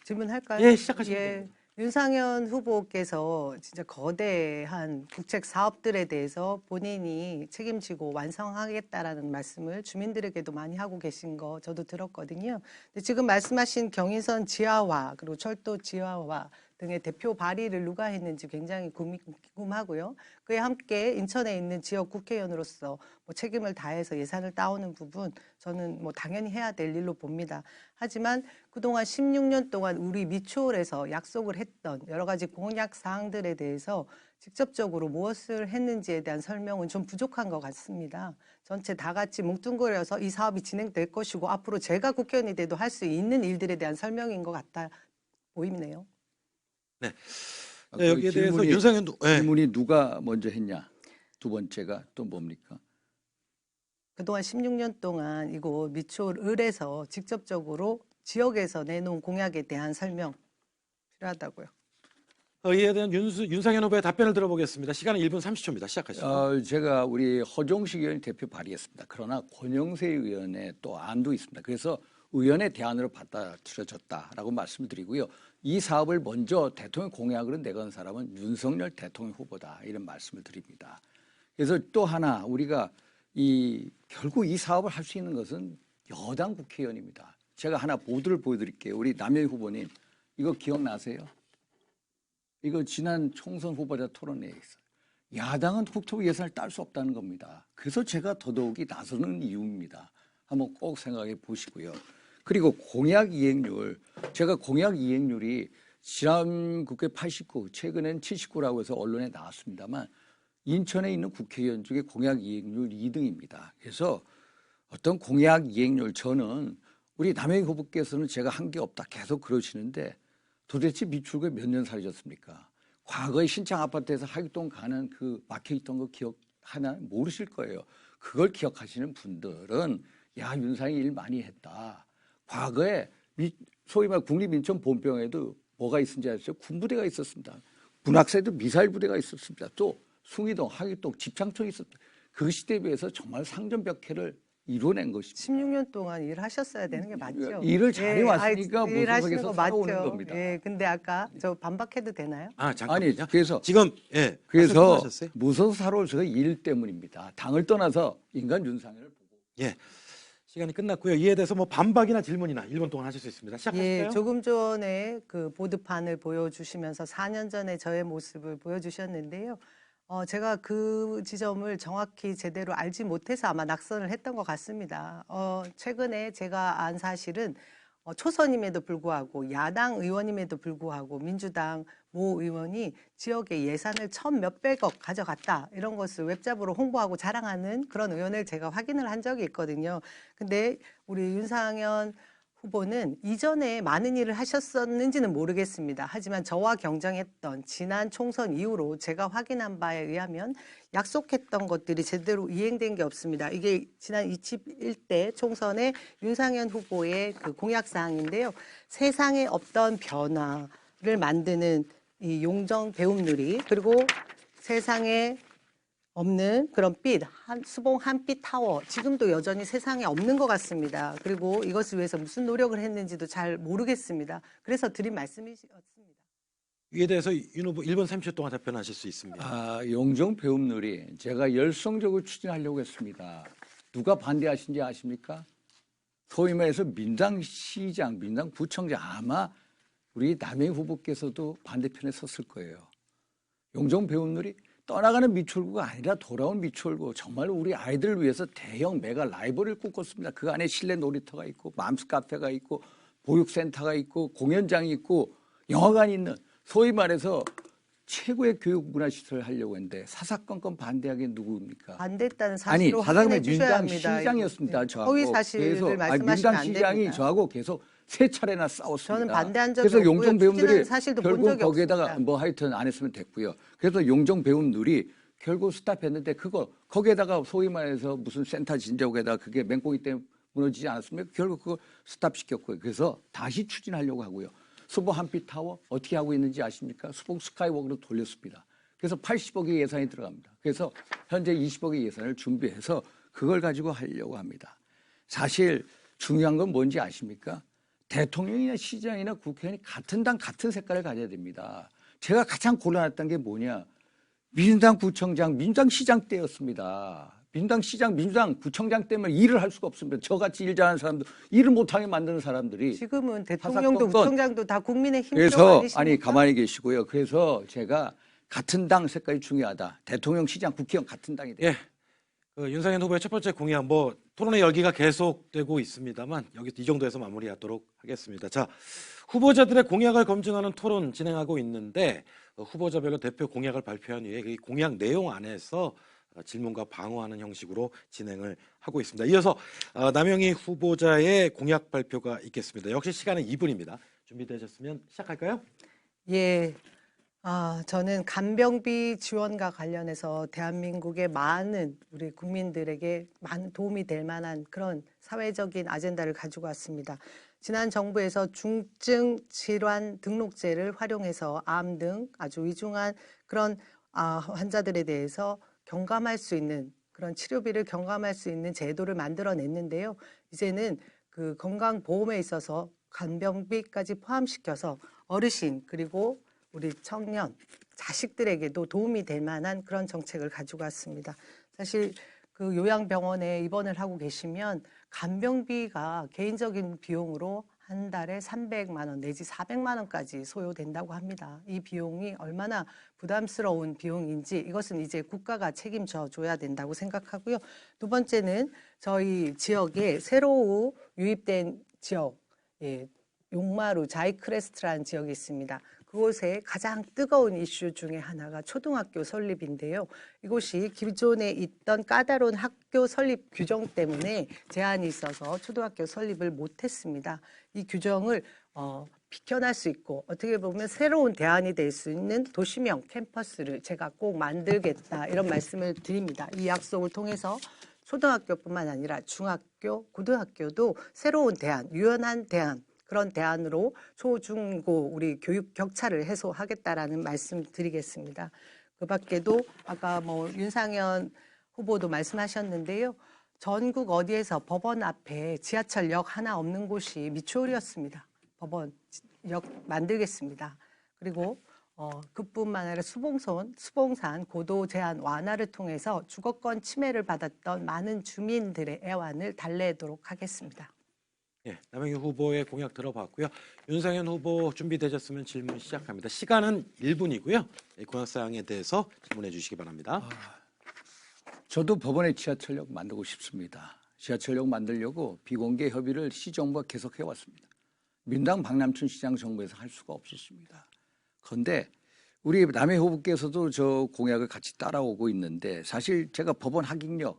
질문할까요? 예, 시작하시면 됩니다. 윤상현 후보께서 진짜 거대한 국책 사업들에 대해서 본인이 책임지고 완성하겠다라는 말씀을 주민들에게도 많이 하고 계신 거 저도 들었거든요. 근데 지금 말씀하신 경인선 지하화 그리고 철도 지하화 등의 대표 발의를 누가 했는지 굉장히 궁금하고요. 그에 함께 인천에 있는 지역 국회의원으로서 책임을 다해서 예산을 따오는 부분 저는 당연히 해야 될 일로 봅니다. 하지만 그동안 16년 동안 우리 미추홀에서 약속을 했던 여러 가지 공약 사항들에 대해서 직접적으로 무엇을 했는지에 대한 설명은 좀 부족한 것 같습니다. 전체 다 같이 뭉뚱그려서 이 사업이 진행될 것이고 앞으로 제가 국회의원이 돼도 할 수 있는 일들에 대한 설명인 것 같아 보이네요. 네. 여기에 대해서 윤상현도 질문이 누가 먼저 했냐? 두 번째가 또 뭡니까? 그동안 16년 동안 이곳 미추홀을에서 직접적으로 지역에서 내놓은 공약에 대한 설명 필요하다고요. 이에 대한 윤상현 후보의 답변을 들어보겠습니다. 시간은 1분 30초입니다. 시작하시죠. 제가 우리 허종식 의원 대표 발의했습니다. 그러나 권영세 의원의 또 안도 있습니다. 그래서 의원의 대안으로 받아들여졌다라고 말씀을 드리고요. 이 사업을 먼저 대통령 공약으로 내건 사람은 윤석열 대통령 후보다 이런 말씀을 드립니다. 그래서 또 하나 우리가 결국 이 사업을 할 수 있는 것은 여당 국회의원입니다. 제가 하나 보도를 보여드릴게요. 우리 남영희 후보님 이거 기억나세요? 이거 지난 총선 후보자 토론회에 있어요. 야당은 국토부 예산을 딸 수 없다는 겁니다. 그래서 제가 더더욱이 나서는 이유입니다. 한번 꼭 생각해 보시고요. 그리고 공약 이행률, 제가 공약 이행률이 지난 국회 89, 최근엔 79라고 해서 언론에 나왔습니다만 인천에 있는 국회의원 중에 공약 이행률 2등입니다. 그래서 어떤 공약 이행률 저는 우리 남영희 후보께서는 제가 한 게 없다 계속 그러시는데 도대체 미추홀구에 몇 년 살으셨습니까? 과거에 신창 아파트에서 하객동 가는 그 막혀있던 거 기억하나 모르실 거예요. 그걸 기억하시는 분들은 야 윤상이 일 많이 했다. 과거에 소위 말 국립인천 본병에도 뭐가 있었는지 아세요? 군부대가 있었습니다. 문학사에도 미사일 부대가 있었습니다. 또 숭이동, 하객동, 집창촌이 있었습니다. 그 시대에 비해서 정말 상전벽해를 이뤄낸 것입니다. 16년 동안 일하셨어야 되는 게 맞죠? 일을 잘해왔으니까 일하시는 거 무소속에서 살아오는 맞죠? 겁니다. 예, 근데 아까 저 반박해도 되나요? 잠깐만요. 아니 그래서 지금 그래서 말씀하셨어요? 무소속 살아오셔서 일 때문입니다. 당을 떠나서 인간 윤상현을 보고. 예. 시간이 끝났고요. 이에 대해서 반박이나 질문이나 1분 동안 하실 수 있습니다. 시작하실까요? 예, 조금 전에 그 보드판을 보여주시면서 4년 전에 저의 모습을 보여주셨는데요. 제가 그 지점을 정확히 제대로 알지 못해서 아마 낙선을 했던 것 같습니다. 최근에 제가 안 사실은 초선임에도 불구하고 야당 의원임에도 불구하고 민주당 모 의원이 지역의 예산을 천 몇백억 가져갔다 이런 것을 웹잡으로 홍보하고 자랑하는 그런 의원을 제가 확인을 한 적이 있거든요. 근데 우리 윤상현 후보는 이전에 많은 일을 하셨었는지는 모르겠습니다. 하지만 저와 경쟁했던 지난 총선 이후로 제가 확인한 바에 의하면 약속했던 것들이 제대로 이행된 게 없습니다. 이게 지난 21대 총선의 윤상현 후보의 그 공약사항인데요. 세상에 없던 변화를 만드는 이 용정 배움누리, 그리고 세상에 없는 그런 수봉 한빛 타워, 지금도 여전히 세상에 없는 것 같습니다. 그리고 이것을 위해서 무슨 노력을 했는지도 잘 모르겠습니다. 그래서 드린 말씀이었습니다. 이에 대해서 윤 후보 1분 30초 동안 답변하실 수 있습니다. 용정 배움놀이 제가 열성적으로 추진하려고 했습니다. 누가 반대하신지 아십니까? 소위 말해서 민당시장, 민당구청장, 아마 우리 남해 후보께서도 반대편에 섰을 거예요. 용정 배움놀이 떠나가는 미추홀구가 아니라 돌아온 미추홀구, 정말 우리 아이들을 위해서 대형 메가 라이브러리를 꿈꿨습니다. 그 안에 실내 놀이터가 있고 맘스 카페가 있고 보육센터가 있고 공연장이 있고 영화관이 있는, 소위 말해서 최고의 교육 문화시설을 하려고 했는데 사사건건 반대하기 누구입니까? 반대했다는 아니, 사실로 사사건건 확인해 주셔야 합니다. 민당시장이었습니다. 저하고. 허위 사실을 계속, 말씀하시면 안 민당시장이 됩니다. 저하고 계속 3차례나 싸웠습니다. 저는 반대한 적이 그래서 없고요. 용정 배움들이 추진하는 사실도 본 결국 적이 거기에다가 없습니다. 뭐 하여튼 안 했으면 됐고요. 그래서 용정 배움들이 결국 스탑했는데 거기에다가 소위 말해서 무슨 센터 진작에다가 그게 맹꽁이 때문에 무너지지 않았습니까? 결국 그거 스탑시켰고요. 그래서 다시 추진하려고 하고요. 수봉 한빛 타워 어떻게 하고 있는지 아십니까? 수봉 스카이워크로 돌렸습니다. 그래서 80억의 예산이 들어갑니다. 그래서 현재 20억의 예산을 준비해서 그걸 가지고 하려고 합니다. 사실 중요한 건 뭔지 아십니까? 대통령이나 시장이나 국회의원이 같은 당 같은 색깔을 가져야 됩니다. 제가 가장 곤란했던 게 뭐냐? 민주당 구청장, 민주당 시장 때였습니다. 민주당 시장, 민주당 구청장 때문에 일을 할 수가 없습니다. 저같이 일 잘하는 사람들, 일을 못하게 만드는 사람들이. 지금은 대통령도 사사건건. 구청장도 다 국민의 힘으로 그래서 아니십니까? 아니 가만히 계시고요. 그래서 제가 같은 당 색깔이 중요하다. 대통령, 시장, 국회의원 같은 당이 돼요. 예. 그 윤상현 후보의 첫 번째 공약, 토론의 열기가 계속되고 있습니다만 여기 이 정도에서 마무리하도록 하겠습니다. 자, 후보자들의 공약을 검증하는 토론 진행하고 있는데 후보자별로 대표 공약을 발표한 후에 그 공약 내용 안에서 질문과 방어하는 형식으로 진행을 하고 있습니다. 이어서 남영희 후보자의 공약 발표가 있겠습니다. 역시 시간은 2분입니다. 준비되셨으면 시작할까요? 예. 저는 간병비 지원과 관련해서 대한민국의 많은 우리 국민들에게 많은 도움이 될 만한 그런 사회적인 아젠다를 가지고 왔습니다. 지난 정부에서 중증 질환 등록제를 활용해서 암 등 아주 위중한 그런 환자들에 대해서 경감할 수 있는 그런 치료비를 경감할 수 있는 제도를 만들어냈는데요. 이제는 그 건강보험에 있어서 간병비까지 포함시켜서 어르신 그리고 우리 청년, 자식들에게도 도움이 될 만한 그런 정책을 가지고 왔습니다. 사실 그 요양병원에 입원을 하고 계시면 간병비가 개인적인 비용으로 한 달에 300만 원 내지 400만 원까지 소요된다고 합니다. 이 비용이 얼마나 부담스러운 비용인지 이것은 이제 국가가 책임져 줘야 된다고 생각하고요. 두 번째는 저희 지역에 새로 유입된 지역, 용마루 자이크레스트라는 지역이 있습니다. 그곳에 가장 뜨거운 이슈 중에 하나가 초등학교 설립인데요. 이곳이 기존에 있던 까다로운 학교 설립 규정 때문에 제한이 있어서 초등학교 설립을 못했습니다. 이 규정을 비켜날 수 있고 어떻게 보면 새로운 대안이 될 수 있는 도시명 캠퍼스를 제가 꼭 만들겠다 이런 말씀을 드립니다. 이 약속을 통해서 초등학교뿐만 아니라 중학교, 고등학교도 새로운 대안, 유연한 대안 그런 대안으로 초, 중, 고 우리 교육 격차를 해소하겠다라는 말씀 드리겠습니다. 그 밖에도 아까 윤상현 후보도 말씀하셨는데요. 전국 어디에서 법원 앞에 지하철역 하나 없는 곳이 미추홀이었습니다. 법원역 만들겠습니다. 그리고 그뿐만 아니라 수봉산 고도 제한 완화를 통해서 주거권 침해를 받았던 많은 주민들의 애환을 달래도록 하겠습니다. 예, 남영희 후보의 공약 들어봤고요. 윤상현 후보 준비되셨으면 질문 시작합니다. 시간은 1분이고요. 공약 사항에 대해서 질문해 주시기 바랍니다. 저도 법원에 지하철역 만들고 싶습니다. 지하철역 만들려고 비공개 협의를 시정부가 계속해 왔습니다. 민당 박남춘 시장 정부에서 할 수가 없었습니다. 그런데 우리 남해 후보께서도 저 공약을 같이 따라오고 있는데 사실 제가 법원 합격력을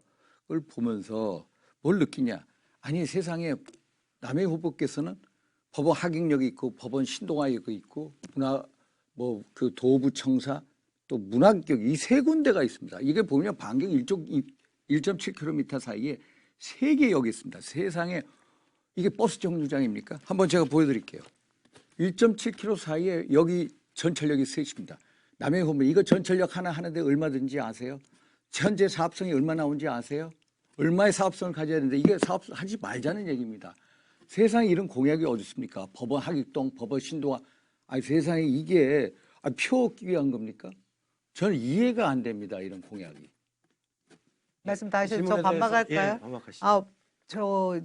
보면서 뭘 느끼냐. 아니 세상에 남해 후보께서는 법원 합격력이 있고 법원 신동아역이 있고 문화 그 도부청사 또 문학역 이 세 군데가 있습니다. 이게 보면 반경 1.7km 사이에 세 개 역이 있습니다. 세상에 이게 버스 정류장입니까? 한번 제가 보여드릴게요. 1.7km 사이에 여기 전철역이 셋입니다. 남해 후보 이거 전철역 하나 하는데 얼마든지 아세요? 현재 사업성이 얼마 나온지 아세요? 얼마의 사업성을 가져야 되는데 이게 사업하지 말자는 얘기입니다. 세상에 이런 공약이 어디 있습니까? 법원 하객동, 법원 신동아. 아니 세상에 이게 표 얻기 위한 겁니까? 저는 이해가 안 됩니다. 이런 공약이. 말씀 다 하셔서 저 질문에 대해서, 반박할까요? 예, 반박하시죠. 저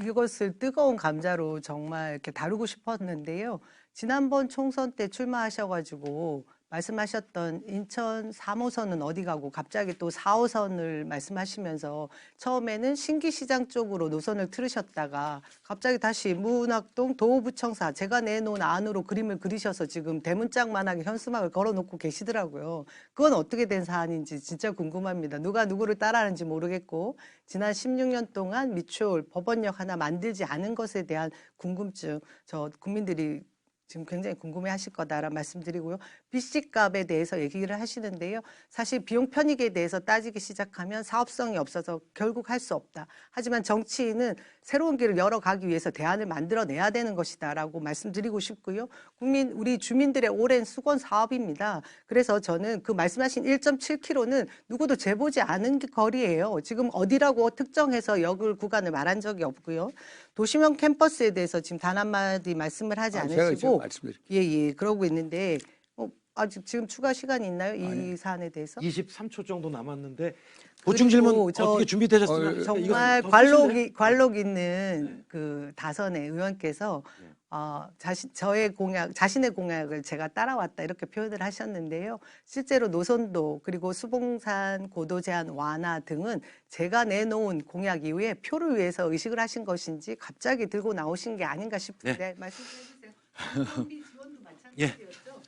이것을 뜨거운 감자로 정말 이렇게 다루고 싶었는데요. 지난번 총선 때 출마하셔가지고 말씀하셨던 인천 3호선은 어디 가고 갑자기 또 4호선을 말씀하시면서 처음에는 신기시장 쪽으로 노선을 틀으셨다가 갑자기 다시 문학동 도호부청사 제가 내놓은 안으로 그림을 그리셔서 지금 대문짝만하게 현수막을 걸어놓고 계시더라고요. 그건 어떻게 된 사안인지 진짜 궁금합니다. 누가 누구를 따라하는지 모르겠고 지난 16년 동안 미추홀 법원역 하나 만들지 않은 것에 대한 궁금증 저 국민들이 지금 굉장히 궁금해하실 거다라는 말씀드리고요. 빚값에 대해서 얘기를 하시는데요. 사실 비용 편익에 대해서 따지기 시작하면 사업성이 없어서 결국 할 수 없다. 하지만 정치인은 새로운 길을 열어가기 위해서 대안을 만들어내야 되는 것이다라고 말씀드리고 싶고요. 우리 주민들의 오랜 수건 사업입니다. 그래서 저는 그 말씀하신 1.7km는 누구도 재보지 않은 거리예요. 지금 어디라고 특정해서 역을 구간을 말한 적이 없고요. 도심형 캠퍼스에 대해서 지금 단 한마디 말씀을 하지 않으시고 예, 그러고 있는데 아직 지금 추가 시간이 있나요? 이 사안에 대해서? 23초 정도 남았는데 보충 질문 어떻게 준비되셨습니까? 정말 관록 있는 그 다선의 의원께서 자신의 공약을 제가 따라왔다 이렇게 표현을 하셨는데요. 실제로 노선도 그리고 수봉산 고도 제한 완화 등은 제가 내놓은 공약 이후에 표를 위해서 의식을 하신 것인지 갑자기 들고 나오신 게 아닌가 싶은데 말씀 좀 해주세요. 경비 지원도 마찬가지였죠.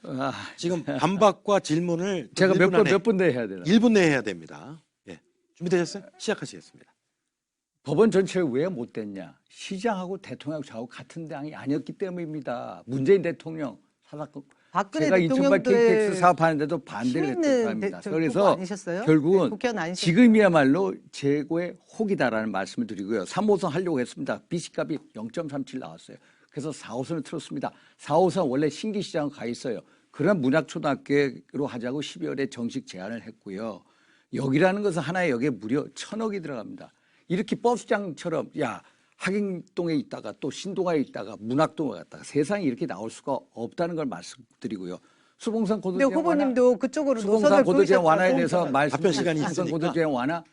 지금 반박과 질문을 제가 몇 분 내에 해야 되나? 1분 내에 해야 됩니다. 예. 준비되셨어요? 시작하시겠습니다. 법원 전체를 왜 못 됐냐? 시장하고 대통령하고 저하고 같은 당이 아니었기 때문입니다. 문재인 대통령 사사건 박근혜 제가 2008 KTX 대통령들 사업하는데도 반대를 했던 사람입니다. 그래서 결국은 지금이야말로 최고의 혹이다라는 말씀을 드리고요. 3호선 하려고 했습니다. 비식값이 0.37 나왔어요. 그래서 4호선을 틀었습니다. 4호선 원래 신기시장 가 있어요. 그런 문학초등학교로 하자고 12월에 정식 제안을 했고요. 여기라는 것은 하나의 역에 무려 1,000억이 들어갑니다. 이렇게 버스장처럼 하객동에 있다가 또 신동아에 있다가 문학동에 갔다가 세상에 이렇게 나올 수가 없다는 걸 말씀드리고요. 수봉산 고도제한 후보님도 그쪽으로 수봉산 고도제한 완화에 대해서 답변 시간이 수봉산 있으니까. 고도제한 완화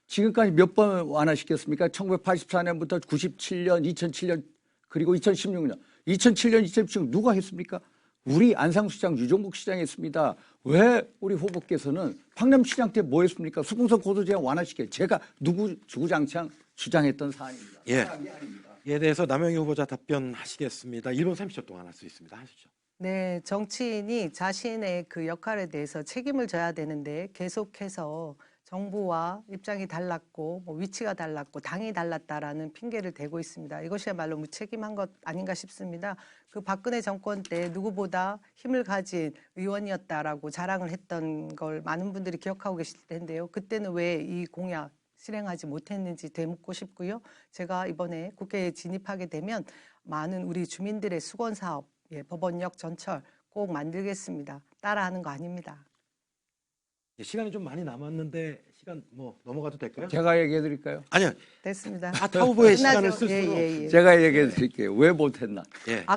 지금까지 몇 번 완화시켰습니까? 1984년부터 97년, 2007년 그리고 2016년, 2007년, 2016년 누가 했습니까? 우리 안상시장, 유종국 시장이 했습니다. 왜 우리 후보께서는 박남시장 때 뭐 했습니까? 수봉산 고도제한 완화시켜 제가 주구장창 주장했던 사안입니다. 예. 이에 대해서 남영희 후보자 답변하시겠습니다. 1분 30초 동안 할 수 있습니다. 하시죠. 네, 정치인이 자신의 그 역할에 대해서 책임을 져야 되는데 계속해서 정부와 입장이 달랐고 위치가 달랐고 당이 달랐다라는 핑계를 대고 있습니다. 이것이야말로 무책임한 것 아닌가 싶습니다. 그 박근혜 정권 때 누구보다 힘을 가진 의원이었다라고 자랑을 했던 걸 많은 분들이 기억하고 계실 텐데요. 그때는 왜 이 공약 실행하지 못했는지 되묻고 싶고요. 제가 이번에 국회에 진입하게 되면 많은 우리 주민들의 수건 사업, 법원역 전철 꼭 만들겠습니다. 따라하는 거 아닙니다. 시간이 좀 많이 남았는데 시간 넘어가도 될까요? 제가 얘기해 드릴까요? 아니요. 됐습니다. 타 후보의 시간을 끝나죠. 쓸수록 제가 얘기해 드릴게요. 왜 못했나?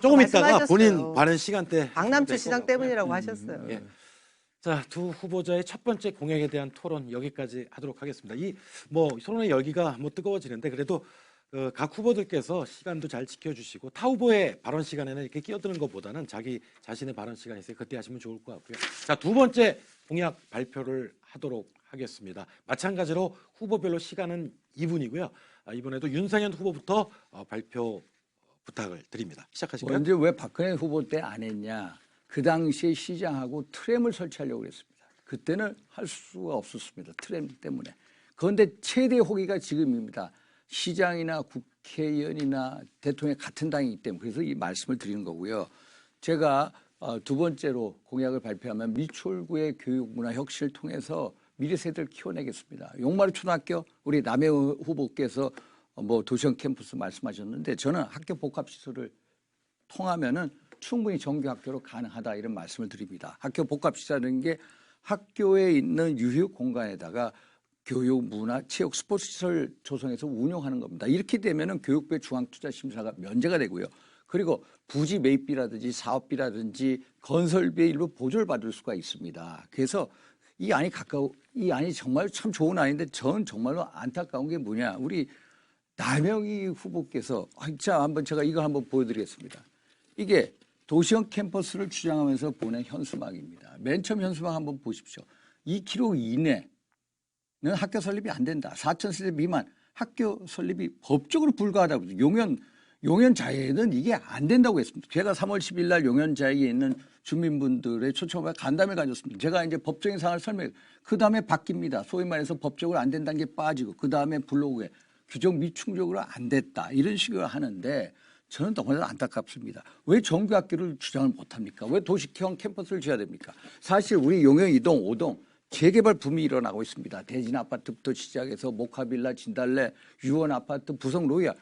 조금 있다가 말씀하셨어요. 본인 발언 시간대 박남춘 시장 때문이라고 하셨어요. 예. 자, 두 후보자의 첫 번째 공약에 대한 토론 여기까지 하도록 하겠습니다. 이 토론의 열기가 뜨거워지는데 그래도 각 후보들께서 시간도 잘 지켜주시고 타 후보의 발언 시간에는 이렇게 끼어드는 것보다는 자기 자신의 발언 시간이 있으니까 그때 하시면 좋을 것 같고요. 자, 두 번째 공약 발표를 하도록 하겠습니다. 마찬가지로 후보별로 시간은 2분이고요. 이번에도 윤상현 후보부터 발표 부탁을 드립니다. 시작하실까요? 먼저 왜 박근혜 후보 때 안 했냐? 그 당시에 시장하고 트램을 설치하려고 했습니다. 그때는 할 수가 없었습니다. 트램 때문에. 그런데 최대 호기가 지금입니다. 시장이나 국회의원이나 대통령이 같은 당이기 때문에 그래서 이 말씀을 드리는 거고요. 제가 두 번째로 공약을 발표하면 미추홀구의 교육문화 혁신을 통해서 미래 세대를 키워내겠습니다. 용마루 초등학교 우리 남해우 후보께서 뭐 도시형 캠퍼스 말씀하셨는데 저는 학교 복합시설을 통하면은 충분히 정규 학교로 가능하다 이런 말씀을 드립니다. 학교 복합시설이라는 게 학교에 있는 유휴 공간에다가 교육, 문화, 체육, 스포츠 시설 조성해서 운영하는 겁니다. 이렇게 되면은 교육부의 중앙투자심사가 면제가 되고요. 그리고 부지 매입비라든지 사업비라든지 건설비의 일부 보조를 받을 수가 있습니다. 그래서 이 안이 정말 참 좋은 안인데 전 정말로 안타까운 게 뭐냐. 우리 남영희 후보께서 자 한번 제가 이거 한번 보여드리겠습니다. 이게 도시형 캠퍼스를 주장하면서 보낸 현수막입니다. 맨 처음 현수막 한번 보십시오. 2km 이내는 학교 설립이 안 된다. 4,000세대 미만 학교 설립이 법적으로 불가하다고. 용현 자해에는 이게 안 된다고 했습니다. 제가 3월 10일 날 용현 자해에 있는 주민분들의 초청을 간담회 가졌습니다. 제가 이제 법적인 상황을 설명해. 그 다음에 바뀝니다. 소위 말해서 법적으로 안 된다는 게 빠지고 그 다음에 블로그에 규정 미충족으로 안 됐다. 이런 식으로 하는데 저는 너무나 안타깝습니다. 왜 정규 학교를 주장을 못합니까? 왜 도시형 캠퍼스를 지어야 됩니까? 사실 우리 용현 2동, 5동 재개발 붐이 일어나고 있습니다. 대진 아파트부터 시작해서 모카빌라, 진달래, 유원 아파트, 부성 로얄.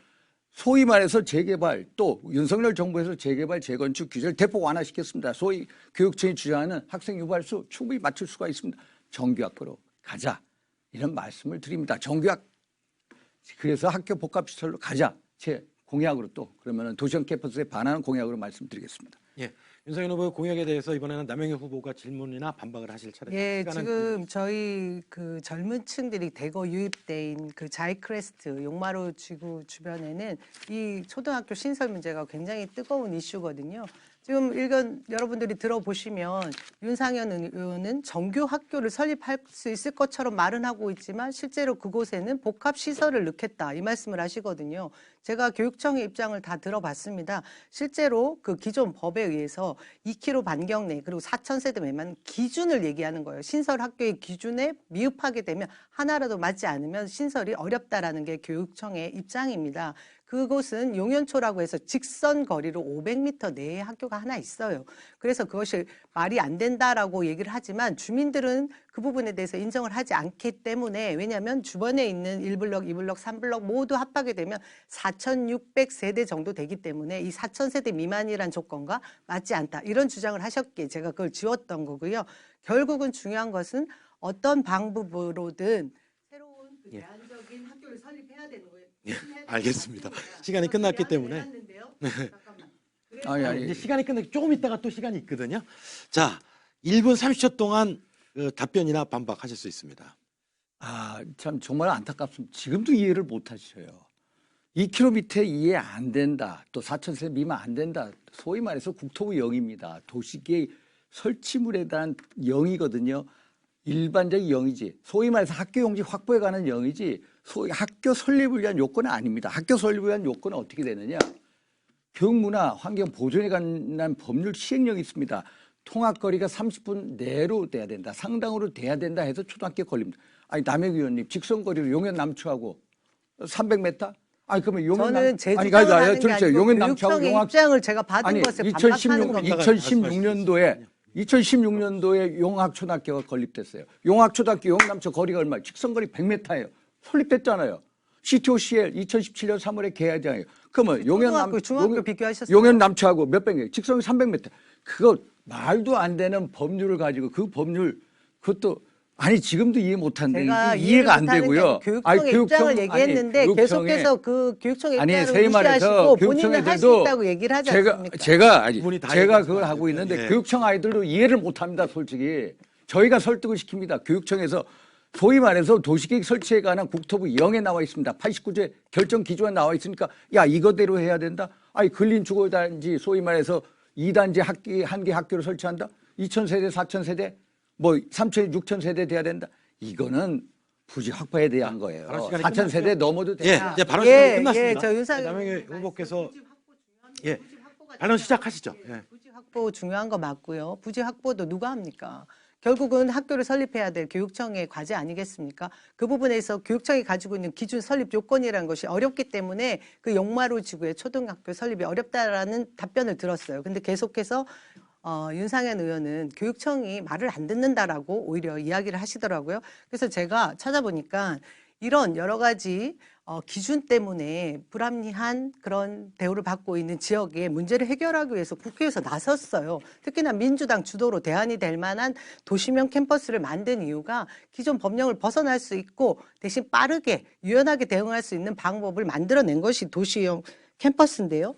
소위 말해서 재개발 또 윤석열 정부에서 재개발 재건축 규제를 대폭 완화시켰습니다. 소위 교육청이 주장하는 학생 유발수 충분히 맞출 수가 있습니다. 정규학교로 가자 이런 말씀을 드립니다. 그래서 학교 복합시설로 가자 제 공약으로 또 그러면 도시형 캠퍼스에 반하는 공약으로 말씀드리겠습니다. 예, 윤상현 후보 공약에 대해서 이번에는 남영희 후보가 질문이나 반박을 하실 차례입니다. 예, 지금 저희 그 젊은 층들이 대거 유입된 그 자이크레스트 용마루 지구 주변에는 이 초등학교 신설 문제가 굉장히 뜨거운 이슈거든요. 지금 여러분들이 들어보시면 윤상현 의원은 정규 학교를 설립할 수 있을 것처럼 말은 하고 있지만 실제로 그곳에는 복합시설을 넣겠다 이 말씀을 하시거든요. 제가 교육청의 입장을 다 들어봤습니다. 실제로 그 기존 법에 의해서 2km 반경 내 그리고 4,000세대 미만 기준을 얘기하는 거예요. 신설 학교의 기준에 미흡하게 되면 하나라도 맞지 않으면 신설이 어렵다라는 게 교육청의 입장입니다. 그곳은 용현초라고 해서 직선 거리로 500m 내에 학교가 하나 있어요. 그래서 그것이 말이 안 된다라고 얘기를 하지만 주민들은 그 부분에 대해서 인정을 하지 않기 때문에 왜냐하면 주변에 있는 1블럭, 2블럭, 3블럭 모두 합하게 되면 4,600세대 정도 되기 때문에 이 4,000세대 미만이란 조건과 맞지 않다. 이런 주장을 하셨기에 제가 그걸 지웠던 거고요. 결국은 중요한 것은 어떤 방법으로든 새로운 그 대안적인 학교를 설립해야 되는 거예요. 예, 알겠습니다. 시간이 끝났기 때문에. 이제 시간이 끝나기 조금 있다가 또 시간이 있거든요. 자, 1분 30초 동안 그 답변이나 반박하실 수 있습니다. 참 정말 안타깝습니다. 지금도 이해를 못 하셔요. 2km 밑에 이해 안 된다. 또 4,000세대 미만 안 된다. 소위 말해서 국토부 0입니다. 도시계획 설치물에 대한 0이거든요. 일반적인 0이지. 소위 말해서 학교 용지 확보에 관한 0이지. 소위 학교 설립을 위한 요건은 아닙니다. 학교 설립을 위한 요건은 어떻게 되느냐. 교육문화, 환경 보존에 관한 법률 시행령이 있습니다. 통학거리가 30분 내로 돼야 된다. 상당으로 돼야 된다 해서 초등학교 걸립니다. 아니 남혁 의원님 직선거리로 용현 남초하고 300m? 그러면 용현 저는 제 주장을 하는 게 아니고 용현 남초하고 교육청의 용학 입장을 제가 받은 것에 반박하는 겁니다. 2016년도에 용학초등학교가 건립됐어요. 용학초등학교 용남초 거리가 얼마예요? 직선거리 100m예요. 설립됐잖아요. CTOCL 2017년 3월에 개회장이에요. 그러면 중학교 비교하셨어요. 용현 남초하고 몇백 개, 직선이 300m. 그거 말도 안 되는 법률을 가지고 그 법률 그것도 지금도 이해 못하는데 이해가 안 되고요. 교육청의 입장을 얘기했는데 계속해서 그 교육청의 입장을 무시하시고 본인은 할 수 있다고 얘기를 하지 않습니까? 제가 그걸 하고 있는데 교육청 아이들도 이해를 못합니다. 솔직히 저희가 설득을 시킵니다. 교육청에서 소위 말해서 도시계획 설치에 관한 국토부 0에 나와 있습니다. 89제 결정 기조가 나와 있으니까 야 이거대로 해야 된다. 아니 근린주거단지 소위 말해서 2단지 한 개 학교를 설치한다. 2,000세대, 4,000세대, 뭐 3,000, 6,000세대 돼야 된다. 이거는 부지 확보에 대한 거예요. 발언 시간이 4,000세대 넘어도 예, 된다. 이제 발언 시간이 끝났습니다. 예, 저 윤상현 남영희 의원님 후보께서 부지 확보 중요한 예, 부지 확보가 발언 시작하시죠. 예. 부지 확보 중요한 거 맞고요. 부지 확보도 누가 합니까? 결국은 학교를 설립해야 될 교육청의 과제 아니겠습니까? 그 부분에서 교육청이 가지고 있는 기준 설립 요건이라는 것이 어렵기 때문에 그 용마루 지구의 초등학교 설립이 어렵다라는 답변을 들었어요. 근데 계속해서 윤상현 의원은 교육청이 말을 안 듣는다라고 오히려 이야기를 하시더라고요. 그래서 제가 찾아보니까 이런 여러 가지 기준 때문에 불합리한 그런 대우를 받고 있는 지역의 문제를 해결하기 위해서 국회에서 나섰어요. 특히나 민주당 주도로 대안이 될 만한 도시명 캠퍼스를 만든 이유가 기존 법령을 벗어날 수 있고 대신 빠르게 유연하게 대응할 수 있는 방법을 만들어낸 것이 도시형 캠퍼스인데요.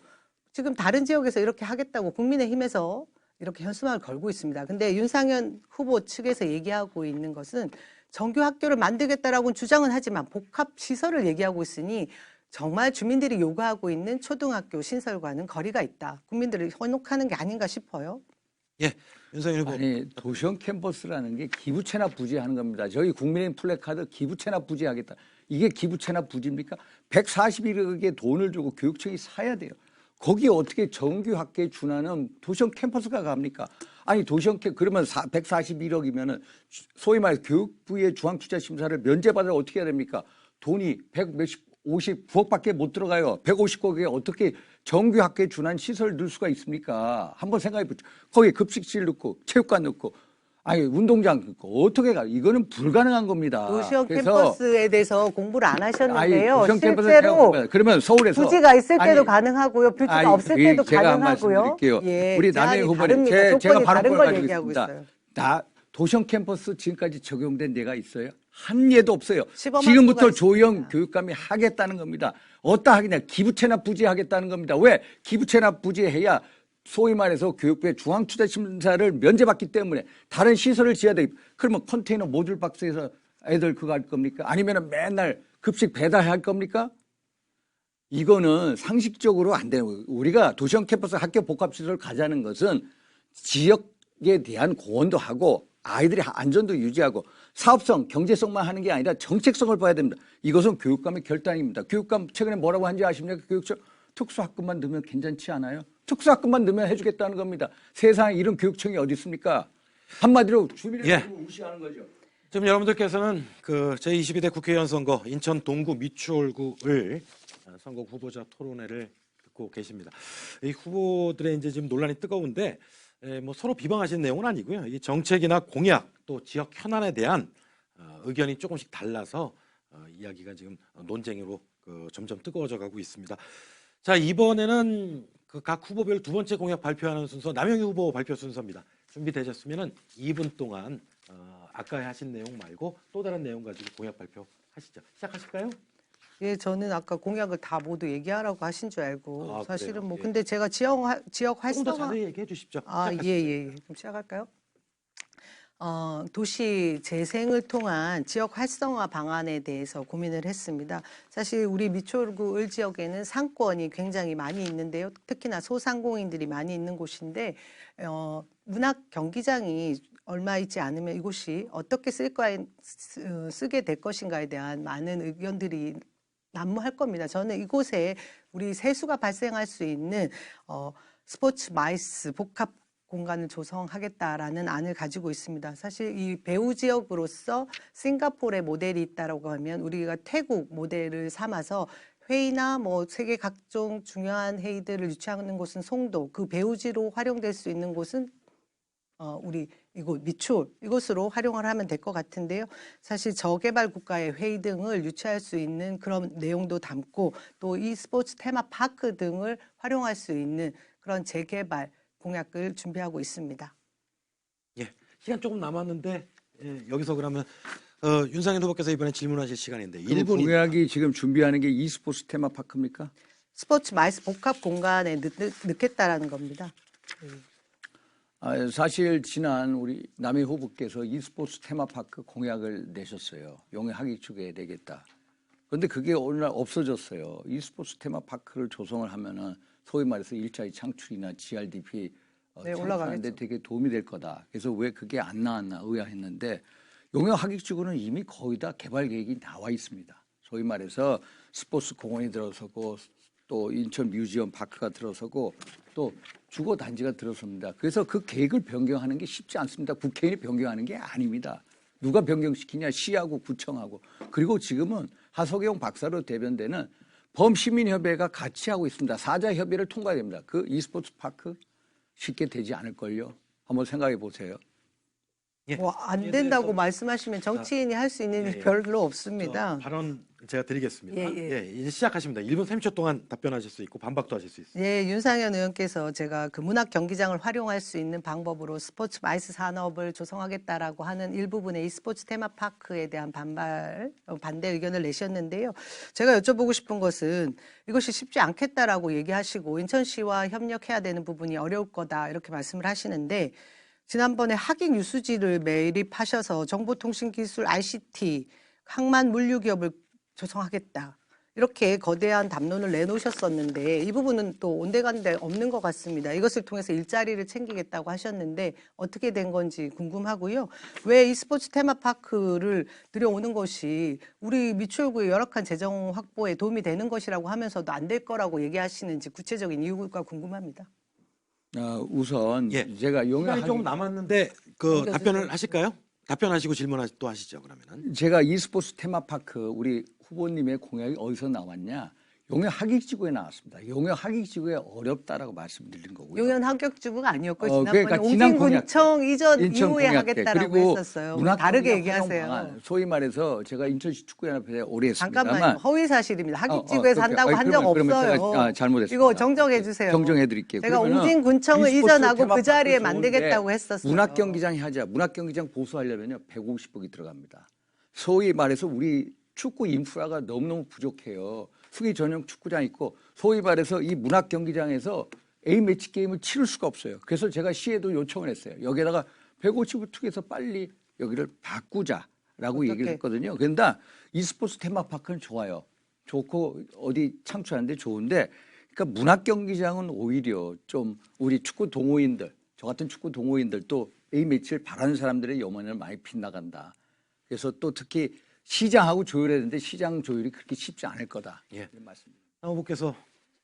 지금 다른 지역에서 이렇게 하겠다고 국민의힘에서 이렇게 현수막을 걸고 있습니다. 근데 윤상현 후보 측에서 얘기하고 있는 것은 정규 학교를 만들겠다라고는 주장은 하지만 복합 시설을 얘기하고 있으니 정말 주민들이 요구하고 있는 초등학교 신설과는 거리가 있다. 국민들을 현혹하는 게 아닌가 싶어요. 예, 윤상현 후보. 아니 도시형 캠퍼스라는 게 기부 체납 부지하는 겁니다. 저희 국민의힘 플래카드 기부 체납 부지하겠다. 이게 기부 체납 부지입니까? 141억의 돈을 주고 교육청이 사야 돼요. 거기에 어떻게 정규 학교에 준하는 도시형 캠퍼스가 갑니까? 아니 도시형 그러면 141억이면은 소위 말해 교육부의 중앙투자심사를 면제받아 어떻게 해야 됩니까? 돈이 159억밖에 못 들어가요. 150억에 어떻게 정규 학교에 준한 시설 넣을 수가 있습니까? 한번 생각해 보죠. 거기에 급식실 넣고 체육관 넣고 아니 운동장 넣고 어떻게 가? 이거는 불가능한 겁니다. 도시형 캠퍼스에 대해서 공부를 안 하셨는데요. 도시형 캠퍼스 실제로 그러면 서울에서 부지가 있을 때도 아니, 가능하고요. 부지가 아니, 없을 때도 제가 한 가능하고요. 말씀 드릴게요. 예, 우리 제한이 남영희 후보님 다릅니다. 제가 조건이 바로 다른 그걸 걸 가지고 얘기하고 있습니다. 있어요. 도시형 캠퍼스 지금까지 적용된 데가 있어요? 한 예도 없어요. 시범 지금부터 학교가 조영 있습니다. 교육감이 하겠다는 겁니다. 어디다 하겠냐? 기부채납 부지하겠다는 겁니다. 왜? 기부채납 부지해야 소위 말해서 교육부의 중앙투자심사를 면제받기 때문에 다른 시설을 지어야 돼. 그러면 컨테이너 모듈 박스에서 애들 그거 할 겁니까? 아니면 맨날 급식 배달할 겁니까? 이거는 상식적으로 안 되는 거예요. 우리가 도시형 캠퍼스 학교 복합시설을 가자는 것은 지역에 대한 공헌도 하고 아이들의 안전도 유지하고 사업성, 경제성만 하는 게 아니라 정책성을 봐야 됩니다. 이것은 교육감의 결단입니다. 교육감 최근에 뭐라고 한지 아십니까? 교육청 특수학급만 넣으면 괜찮지 않아요? 특수학급만 넣으면 해주겠다는 겁니다. 세상에 이런 교육청이 어디 있습니까? 한마디로 주민을 무시하는 거죠. 지금 여러분들께서는 그 제22대 국회의원 선거 인천 동구 미추홀구을 선거 후보자 토론회를 듣고 계십니다. 이 후보들의 이제 지금 논란이 뜨거운데 뭐 서로 비방하시는 내용은 아니고요. 이 정책이나 공약 또 지역 현안에 대한 의견이 조금씩 달라서 이야기가 지금 논쟁으로 점점 뜨거워져 가고 있습니다. 자, 이번에는 그 각 후보별 두 번째 공약 발표하는 순서 남영희 후보 발표 순서입니다. 준비되셨으면은 2분 동안 아까 하신 내용 말고 또 다른 내용 가지고 공약 발표하시죠. 시작하실까요? 예, 저는 아까 공약을 다 모두 얘기하라고 하신 줄 알고 아, 사실은 그래요? 뭐 예. 근데 제가 지역 조금 더 활성화 자세히 얘기해 주십시오. 예. 그럼 시작할까요? 도시 재생을 통한 지역 활성화 방안에 대해서 고민을 했습니다. 사실 우리 미추홀구 을 지역에는 상권이 굉장히 많이 있는데요. 특히나 소상공인들이 많이 있는 곳인데 문학 경기장이 얼마 있지 않으면 이곳이 어떻게 쓰게 될 것인가에 대한 많은 의견들이 난무할 겁니다. 저는 이곳에 우리 세수가 발생할 수 있는 스포츠 마이스 복합 공간을 조성하겠다라는 안을 가지고 있습니다. 사실 이 배후 지역으로서 싱가포르의 모델이 있다라고 하면 우리가 태국 모델을 삼아서 회의나 뭐 세계 각종 중요한 회의들을 유치하는 곳은 송도, 그 배후지로 활용될 수 있는 곳은 우리 이곳 미추홀 이곳으로 활용을 하면 될 것 같은데요. 사실 저개발 국가의 회의 등을 유치할 수 있는 그런 내용도 담고 또 이 스포츠 테마 파크 등을 활용할 수 있는 그런 재개발 공약을 준비하고 있습니다. 예, 시간 조금 남았는데 여기서 그러면 윤상현 후보께서 이번에 질문하실 시간인데 1분이 공약이 지금 준비하는 게 e스포츠 테마파크입니까? 스포츠 마이스 복합 공간에 넣겠다라는 겁니다. 사실 지난 우리 남해 후보께서 e스포츠 테마파크 공약을 내셨어요. 용해 하객지구에 내겠다. 그런데 그게 오늘날 없어졌어요. e스포츠 테마파크를 조성을 하면은 소위 말해서 일자리 창출이나 GRDP 네, 창출하는데 올라가겠죠. 되게 도움이 될 거다. 그래서 왜 그게 안 나왔나 의아했는데 용해 하객지구는 이미 거의 다 개발 계획이 나와 있습니다. 소위 말해서 스포츠 공원이 들어서고 또 인천 뮤지엄 파크가 들어서고 또 주거 단지가 들어섭니다. 그래서 그 계획을 변경하는 게 쉽지 않습니다. 국회의원이 변경하는 게 아닙니다. 누가 변경시키냐? 시하고 구청하고. 그리고 지금은 하석영 박사로 대변되는 범시민협회가 같이 하고 있습니다. 사자협의를 통과해야 됩니다. 그 e스포츠 파크 쉽게 되지 않을걸요. 한번 생각해 보세요. 예. 뭐 안 이에 된다고 대해서 말씀하시면 정치인이 할 수 있는 예, 일이 예. 별로 없습니다. 발언 제가 드리겠습니다. 예, 예. 이제 시작하십니다. 1분 30초 동안 답변하실 수 있고 반박도 하실 수 있습니다. 예, 윤상현 의원께서 제가 그 문학 경기장을 활용할 수 있는 방법으로 스포츠 마이스 산업을 조성하겠다라고 하는 일부분의 e스포츠 테마파크에 대한 반대 의견을 내셨는데요. 제가 여쭤보고 싶은 것은 이것이 쉽지 않겠다라고 얘기하시고 인천시와 협력해야 되는 부분이 어려울 거다 이렇게 말씀을 하시는데 지난번에 학익 유수지를 매립하셔서 정보통신기술 ICT 항만 물류기업을 조성하겠다. 이렇게 거대한 담론을 내놓으셨었는데 이 부분은 또 온데간데 없는 것 같습니다. 이것을 통해서 일자리를 챙기겠다고 하셨는데 어떻게 된 건지 궁금하고요. 왜 e스포츠 테마파크를 들여오는 것이 우리 미추홀구의 열악한 재정 확보에 도움이 되는 것이라고 하면서도 안 될 거라고 얘기하시는지 구체적인 이유가 궁금합니다. 우선 예. 제가 용해 시간이 조금 남았는데 그 넘겨주세요. 답변을 하실까요? 답변하시고 질문 또 하시죠. 그러면은. 제가 e스포츠 테마파크 우리 후보님의 공약이 어디서 나왔냐? 용해 하객지구에 나왔습니다. 용해 하객지구에 어렵다라고 말씀드린 거고요. 용현 합격주부가 아니었고 지난번에 그러니까 지난 옹진군청 이전 인천 이후에 공약 때. 하겠다라고 그리고 했었어요. 문학 다르게 경기장 얘기하세요. 활용 방안, 소위 말해서 제가 인천시 축구연합회에 오래 잠깐만요. 했습니다만 허위 사실입니다. 하객지구에 그렇게. 산다고 한 적 그러면 없어요. 제가 잘못했습니다. 이거 정정해 주세요. 정정해 드릴게요. 제가 그러면은 옹진군청을 e스포츠 이전하고 그 자리에 테마파크 만들겠다고 좋은데 했었어요. 문학경기장이 하자. 문학경기장 보수하려면요 150억이 들어갑니다. 소위 말해서 우리 축구 인프라가 너무너무 부족해요. 수기 전용 축구장 있고 소위 말해서 이 문학경기장에서 A매치 게임을 치를 수가 없어요. 그래서 제가 시에도 요청을 했어요. 여기에다가 150을 투기해서 빨리 여기를 바꾸자라고 얘기를 했거든요. 그런데 e스포츠 테마파크는 좋아요. 좋고 어디 창출하는데 좋은데 그러니까 문학경기장은 오히려 좀 우리 축구 동호인들, 저 같은 축구 동호인들 또 A매치를 바라는 사람들의 염원을 많이 빗나간다. 그래서 또 특히 시장하고 조율해야 되는데 시장 조율이 그렇게 쉽지 않을 거다. 예. 이런 말씀입니다. 상 후보께서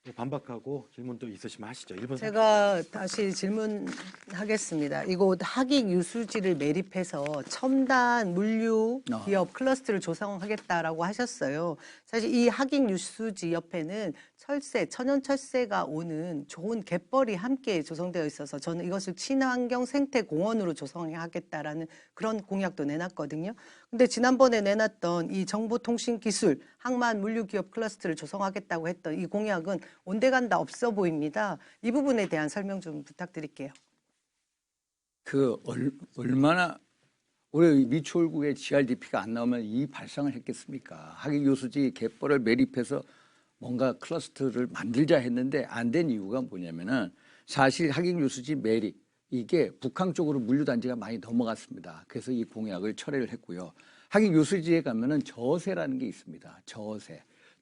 또 반박하고 질문 또 있으시면 하시죠. 1분 제가 다시 질문하겠습니다. 이곳 학익 유수지를 매립해서 첨단 물류 기업 클러스터를 조성하겠다라고 하셨어요. 사실 이 학익 유수지 옆에는 철새, 천연 철새가 오는 좋은 갯벌이 함께 조성되어 있어서 저는 이것을 친환경 생태 공원으로 조성하겠다라는 그런 공약도 내놨거든요. 근데 지난번에 내놨던 이 정보통신기술 항만 물류기업 클러스터를 조성하겠다고 했던 이 공약은 온데간다 없어 보입니다. 이 부분에 대한 설명 좀 부탁드릴게요. 얼마나 우리 미추홀구의 GRDP가 안 나오면 이 발상을 했겠습니까? 학익유수지 갯벌을 매립해서 뭔가 클러스터를 만들자 했는데 안 된 이유가 뭐냐면은 사실 학익유수지 매립 이게 북한 쪽으로 물류단지가 많이 넘어갔습니다. 그래서 이 공약을 철회를 했고요. 학익유수지에 가면은 저새라는 게 있습니다.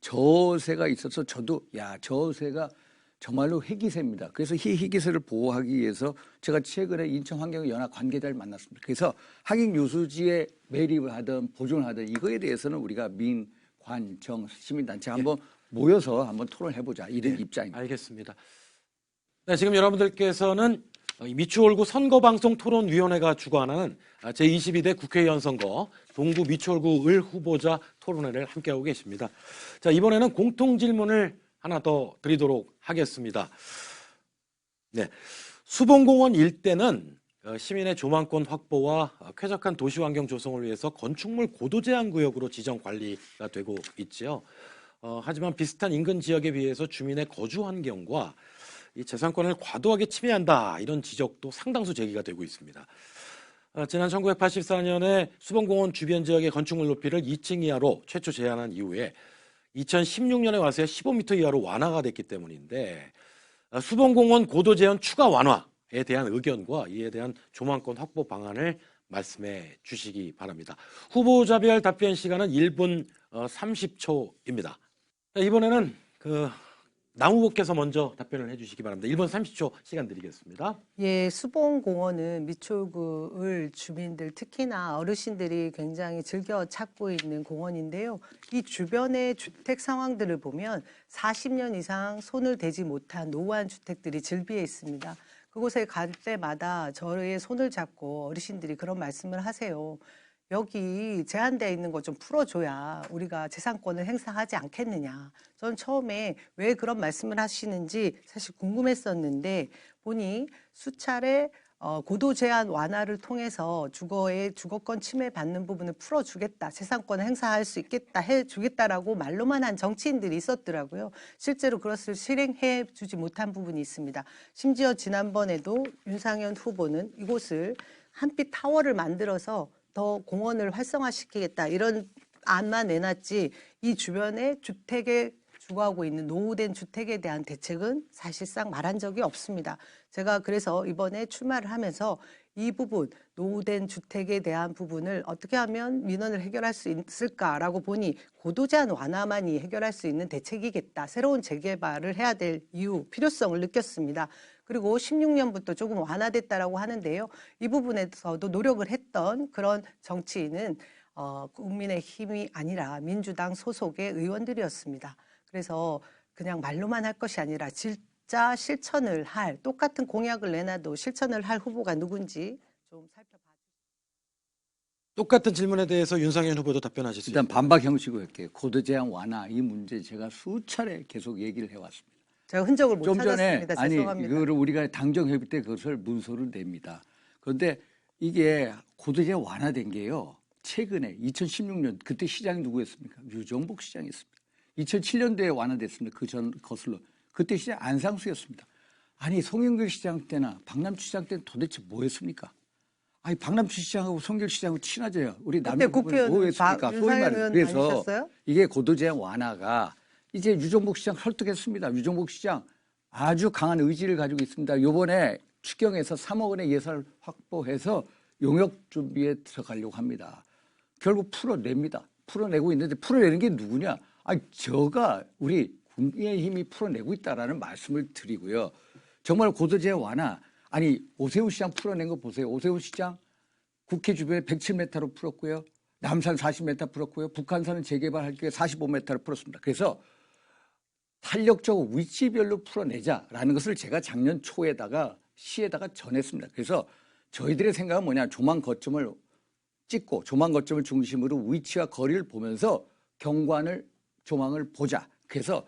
저새가 있어서 저도 저새가 정말로 희귀새입니다. 그래서 이 희귀새를 보호하기 위해서 제가 최근에 인천환경연합 관계자를 만났습니다. 그래서 학익유수지에 매립을 하든 보존을 하든 이거에 대해서는 우리가 민, 관, 정, 시민단체 한번 모여서 한번 토론해보자 이런 입장입니다. 알겠습니다. 네, 지금 여러분들께서는 미추홀구 선거방송 토론위원회가 주관하는 제22대 국회의원 선거 동구 미추홀구 을 후보자 토론회를 함께하고 계십니다. 자, 이번에는 공통질문을 하나 더 드리도록 하겠습니다. 네, 수봉공원 일대는 시민의 조망권 확보와 쾌적한 도시환경 조성을 위해서 건축물 고도 제한 구역으로 지정 관리가 되고 있지요. 하지만 비슷한 인근 지역에 비해서 주민의 거주 환경과 이 재산권을 과도하게 침해한다 이런 지적도 상당수 제기가 되고 있습니다. 지난 1984년에 수봉공원 주변 지역의 건축물 높이를 2층 이하로 최초 제한한 이후에 2016년에 와서야 15m 이하로 완화가 됐기 때문인데 수봉공원 고도 제한 추가 완화 대한 의견과 이에 대한 조망권 확보 방안을 말씀해 주시기 바랍니다. 후보자별 답변 시간은 1분 30초입니다. 이번에는 남 후보께서 먼저 답변을 해주시기 바랍니다. 1분 30초 시간 드리겠습니다. 예, 수봉공원은 미추홀구을 주민들 특히나 어르신들이 굉장히 즐겨 찾고 있는 공원인데요. 이 주변의 주택 상황들을 보면 40년 이상 손을 대지 못한 노후한 주택들이 즐비해 있습니다. 그곳에 갈 때마다 저의 손을 잡고 어르신들이 그런 말씀을 하세요. 여기 제한되어 있는 거 좀 풀어줘야 우리가 재산권을 행사하지 않겠느냐. 저는 처음에 왜 그런 말씀을 하시는지 사실 궁금했었는데 보니 수차례 고도 제한 완화를 통해서 주거권 침해받는 부분을 풀어주겠다, 재산권을 행사할 수 있겠다, 해주겠다라고 말로만 한 정치인들이 있었더라고요. 실제로 그것을 실행해 주지 못한 부분이 있습니다. 심지어 지난번에도 윤상현 후보는 이곳을 한빛 타워를 만들어서 더 공원을 활성화시키겠다 이런 안만 내놨지 이 주변에 주택에 주거하고 있는 노후된 주택에 대한 대책은 사실상 말한 적이 없습니다. 제가 그래서 이번에 출마를 하면서 이 부분 노후된 주택에 대한 부분을 어떻게 하면 민원을 해결할 수 있을까라고 보니 고도 제한 완화만이 해결할 수 있는 대책이겠다. 새로운 재개발을 해야 될 이유, 필요성을 느꼈습니다. 그리고 16년부터 조금 완화됐다라고 하는데요. 이 부분에서도 노력을 했던 그런 정치인은 국민의힘이 아니라 민주당 소속의 의원들이었습니다. 그래서 그냥 말로만 할 것이 아니라 진짜 실천을 할, 똑같은 공약을 내놔도 실천을 할 후보가 누군지 좀 살펴봐 주세요. 똑같은 질문에 대해서 윤상현 후보도 답변하실 수 일단 있습니다. 반박 형식으로 할게요. 고도 제한 완화 이 문제 제가 수차례 계속 얘기를 해왔습니다. 제가 흔적을 못 좀 전에 찾았습니다. 죄송합니다. 이거를 우리가 당정 협의 때 그것을 문서를 냅니다. 그런데 이게 고도 제한 완화된 게요. 최근에 2016년 그때 시장이 누구였습니까? 유정복 시장이었습니다. 2007년도에 완화됐습니다. 그 전 거슬러 그때 시장 안상수였습니다. 아니 송영길 시장 때나 박남춘 시장 때는 도대체 뭐였습니까? 아니 박남춘 시장하고 송영길 시장하고 친하져요. 우리 남의 국회의원 뭐였습니까? 소위 윤상현 말해. 의원 그래서 아니셨어요? 이게 고도 제한 완화가 이제 유정복 시장 설득했습니다. 유정복 시장 아주 강한 의지를 가지고 있습니다. 이번에 추경에서 3억 원의 예산을 확보해서 용역 준비에 들어가려고 합니다. 결국 풀어냅니다. 풀어내고 있는데 풀어내는 게 누구냐? 아니 저가 우리 국민의힘이 풀어내고 있다라는 말씀을 드리고요. 정말 고도제한 완화 아니 오세훈 시장 풀어낸 거 보세요. 오세훈 시장 국회 주변에 107m로 풀었고요. 남산 40m 풀었고요. 북한산은 재개발할 게 45m를 풀었습니다. 그래서 탄력적 위치별로 풀어내자라는 것을 제가 작년 초에다가 시에다가 전했습니다. 그래서 저희들의 생각은 뭐냐. 조망 거점을 찍고 조망 거점을 중심으로 위치와 거리를 보면서 경관을 조망을 보자. 그래서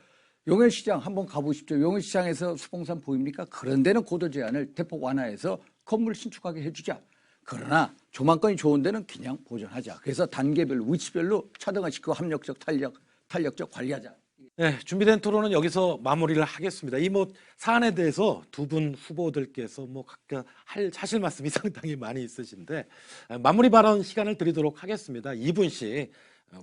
용현시장 한번 가보십시오. 용현시장에서 수봉산 보입니까? 그런 데는 고도 제한을 대폭 완화해서 건물 신축하게 해주자. 그러나 조망권이 좋은 데는 그냥 보존하자. 그래서 단계별로 위치별로 차등화시키고 합력적 탄력적 관리하자. 네, 준비된 토론은 여기서 마무리를 하겠습니다. 이 사안에 대해서 두 분 후보들께서 각각 하실 말씀이 상당히 많이 있으신데 마무리 발언 시간을 드리도록 하겠습니다. 2분씩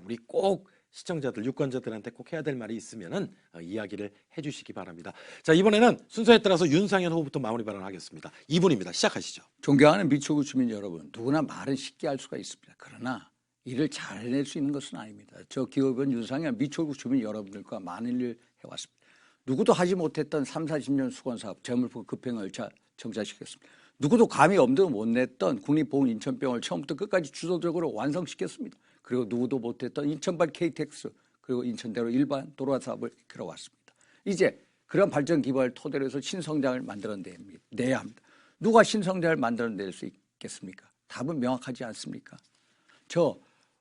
우리 꼭 시청자들, 유권자들한테 꼭 해야 될 말이 있으면은 이야기를 해주시기 바랍니다. 자, 이번에는 순서에 따라서 윤상현 후보부터 마무리 발언하겠습니다. 2분입니다. 시작하시죠. 존경하는 미추홀구 주민 여러분, 누구나 말은 쉽게 할 수가 있습니다. 그러나 일을 잘 해낼 수 있는 것은 아닙니다. 저 기업은 윤상현 미추홀구 주민 여러분들과 많은 일을 해왔습니다. 누구도 하지 못했던 3, 40년 수건사업, 재물포 급행을 정착시켰습니다. 누구도 감히 엄두도 못 냈던 국립보훈 인천병원을 처음부터 끝까지 주도적으로 완성시켰습니다. 그리고 누구도 못했던 인천발 KTX 그리고 인천대로 일반 도로 사업을 이끌어왔습니다. 이제 그런 발전 기반을 토대로 해서 신성장을 만들어내야 합니다. 누가 신성장을 만들어낼 수 있겠습니까? 답은 명확하지 않습니까? 저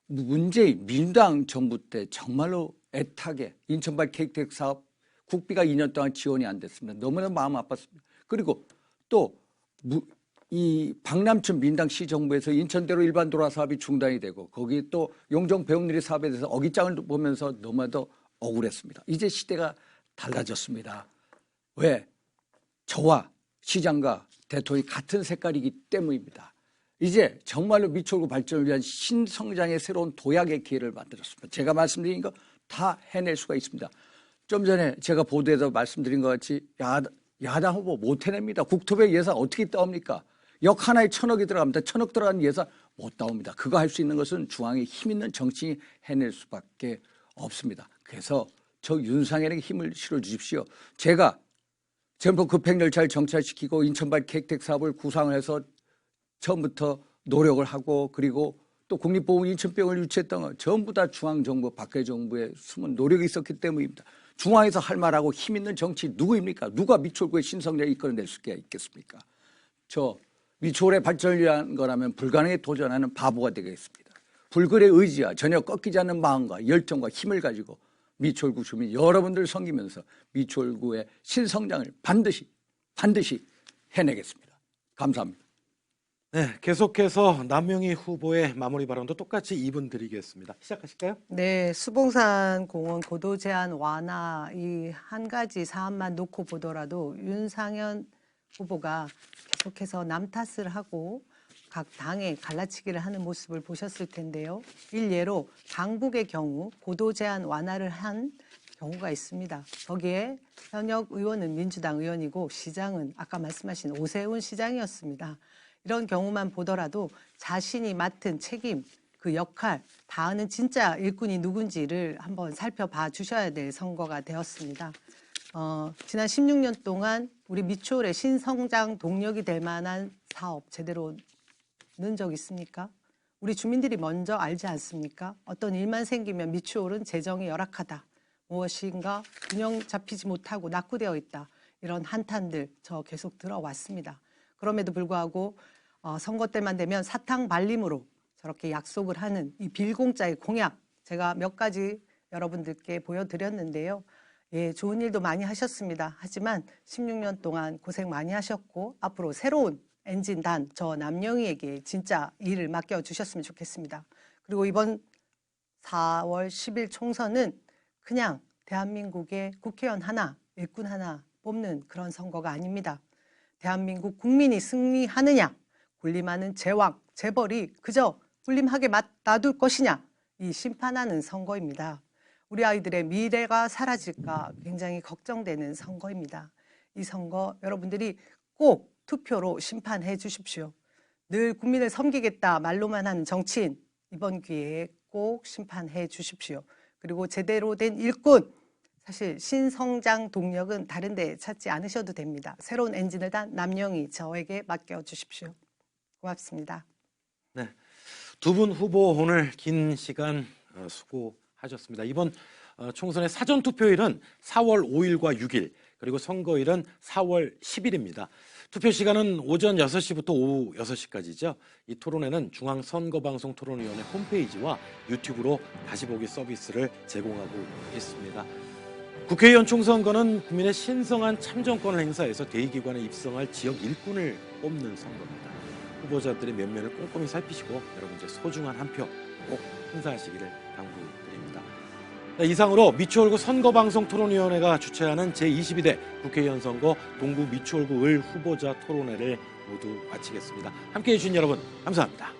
문재인 민주당 정부 때 정말로 애타게 인천발 KTX 사업 국비가 2년 동안 지원이 안 됐습니다. 너무나 마음 아팠습니다. 그리고 또 이 박남춘 민당 시정부에서 인천대로 일반 도로 사업이 중단이 되고 거기 또 용정 배움누리 사업에 대해서 어깃장을 보면서 너무나도 억울했습니다. 이제 시대가 달라졌습니다. 왜? 저와 시장과 대통령이 같은 색깔이기 때문입니다. 이제 정말로 미추홀구 발전을 위한 신성장의 새로운 도약의 기회를 만들었습니다. 제가 말씀드린 거 다 해낼 수가 있습니다. 좀 전에 제가 보도에서 말씀드린 것 같이 야당 후보 못 해냅니다. 국토부 예산 어떻게 따옵니까? 역 하나에 1,000억이 들어갑니다. 1,000억 들어간 예산 못 따옵니다. 그거 할 수 있는 것은 중앙에 힘 있는 정치인이 해낼 수밖에 없습니다. 그래서 저 윤상현에게 힘을 실어주십시오. 제가 전부 급행열차를 정차시키고 인천발 계획택 사업을 구상을 해서 처음부터 노력을 하고 그리고 또 국립보훈 인천병을 유치했던 건 전부 다 중앙정부 박근혜 정부의 숨은 노력이 있었기 때문입니다. 중앙에서 할 말하고 힘 있는 정치 누구입니까? 누가 미추홀구의 신성장을 이끌어낼 수가 있겠습니까? 저 미추홀의 발전을 위한 거라면 불가능에 도전하는 바보가 되겠습니다. 불굴의 의지와 전혀 꺾이지 않는 마음과 열정과 힘을 가지고 미추홀구 주민 여러분들 섬기면서 미추홀구의 신성장을 반드시 해내겠습니다. 감사합니다. 네, 계속해서 남명희 후보의 마무리 발언도 똑같이 2분 드리겠습니다. 시작하실까요? 네, 수봉산 공원 고도 제한 완화 이 한 가지 사안만 놓고 보더라도 윤상현 후보가 계속해서 남 탓을 하고 각 당에 갈라치기를 하는 모습을 보셨을 텐데요. 일례로 강북의 경우 고도 제한 완화를 한 경우가 있습니다. 거기에 현역 의원은 민주당 의원이고 시장은 아까 말씀하신 오세훈 시장이었습니다. 이런 경우만 보더라도 자신이 맡은 책임, 그 역할, 다하는 진짜 일꾼이 누군지를 한번 살펴봐 주셔야 될 선거가 되었습니다. 지난 16년 동안 우리 미추홀의 신성장 동력이 될 만한 사업 제대로 는 적 있습니까? 우리 주민들이 먼저 알지 않습니까? 어떤 일만 생기면 미추홀은 재정이 열악하다. 무엇인가 균형 잡히지 못하고 낙후되어 있다. 이런 한탄들 저 계속 들어왔습니다. 그럼에도 불구하고 선거 때만 되면 사탕 발림으로 저렇게 약속을 하는 이 빌공짜의 공약 제가 몇 가지 여러분들께 보여드렸는데요. 예, 좋은 일도 많이 하셨습니다. 하지만 16년 동안 고생 많이 하셨고 앞으로 새로운 엔진단 저 남영희에게 진짜 일을 맡겨주셨으면 좋겠습니다. 그리고 이번 4월 10일 총선은 그냥 대한민국의 국회의원 하나, 일꾼 하나 뽑는 그런 선거가 아닙니다. 대한민국 국민이 승리하느냐, 군림하는 제왕, 재벌이 그저 군림하게 놔둘 것이냐, 이 심판하는 선거입니다. 우리 아이들의 미래가 사라질까 굉장히 걱정되는 선거입니다. 이 선거 여러분들이 꼭 투표로 심판해 주십시오. 늘 국민을 섬기겠다 말로만 하는 정치인 이번 기회에 꼭 심판해 주십시오. 그리고 제대로 된 일꾼, 사실 신성장 동력은 다른 데 찾지 않으셔도 됩니다. 새로운 엔진을 단 남영희 저에게 맡겨주십시오. 고맙습니다. 네, 두 분 후보 오늘 긴 시간 수고하셨습니다. 이번 총선의 사전투표일은 4월 5일과 6일 그리고 선거일은 4월 10일입니다. 투표 시간은 오전 6시부터 오후 6시까지죠. 이 토론회는 중앙선거방송 토론위원회 홈페이지와 유튜브로 다시 보기 서비스를 제공하고 있습니다. 국회의원 총선거는 국민의 신성한 참정권을 행사해서 대의기관에 입성할 지역 일꾼을 뽑는 선거입니다. 후보자들의 면면을 꼼꼼히 살피시고 여러분의 소중한 한 표 꼭 행사하시기를 당부드립니다. 네, 이상으로 미추홀구 선거방송 토론위원회가 주최하는 제22대 국회의원 선거 동구 미추홀구 을 후보자 토론회를 모두 마치겠습니다. 함께해 주신 여러분 감사합니다.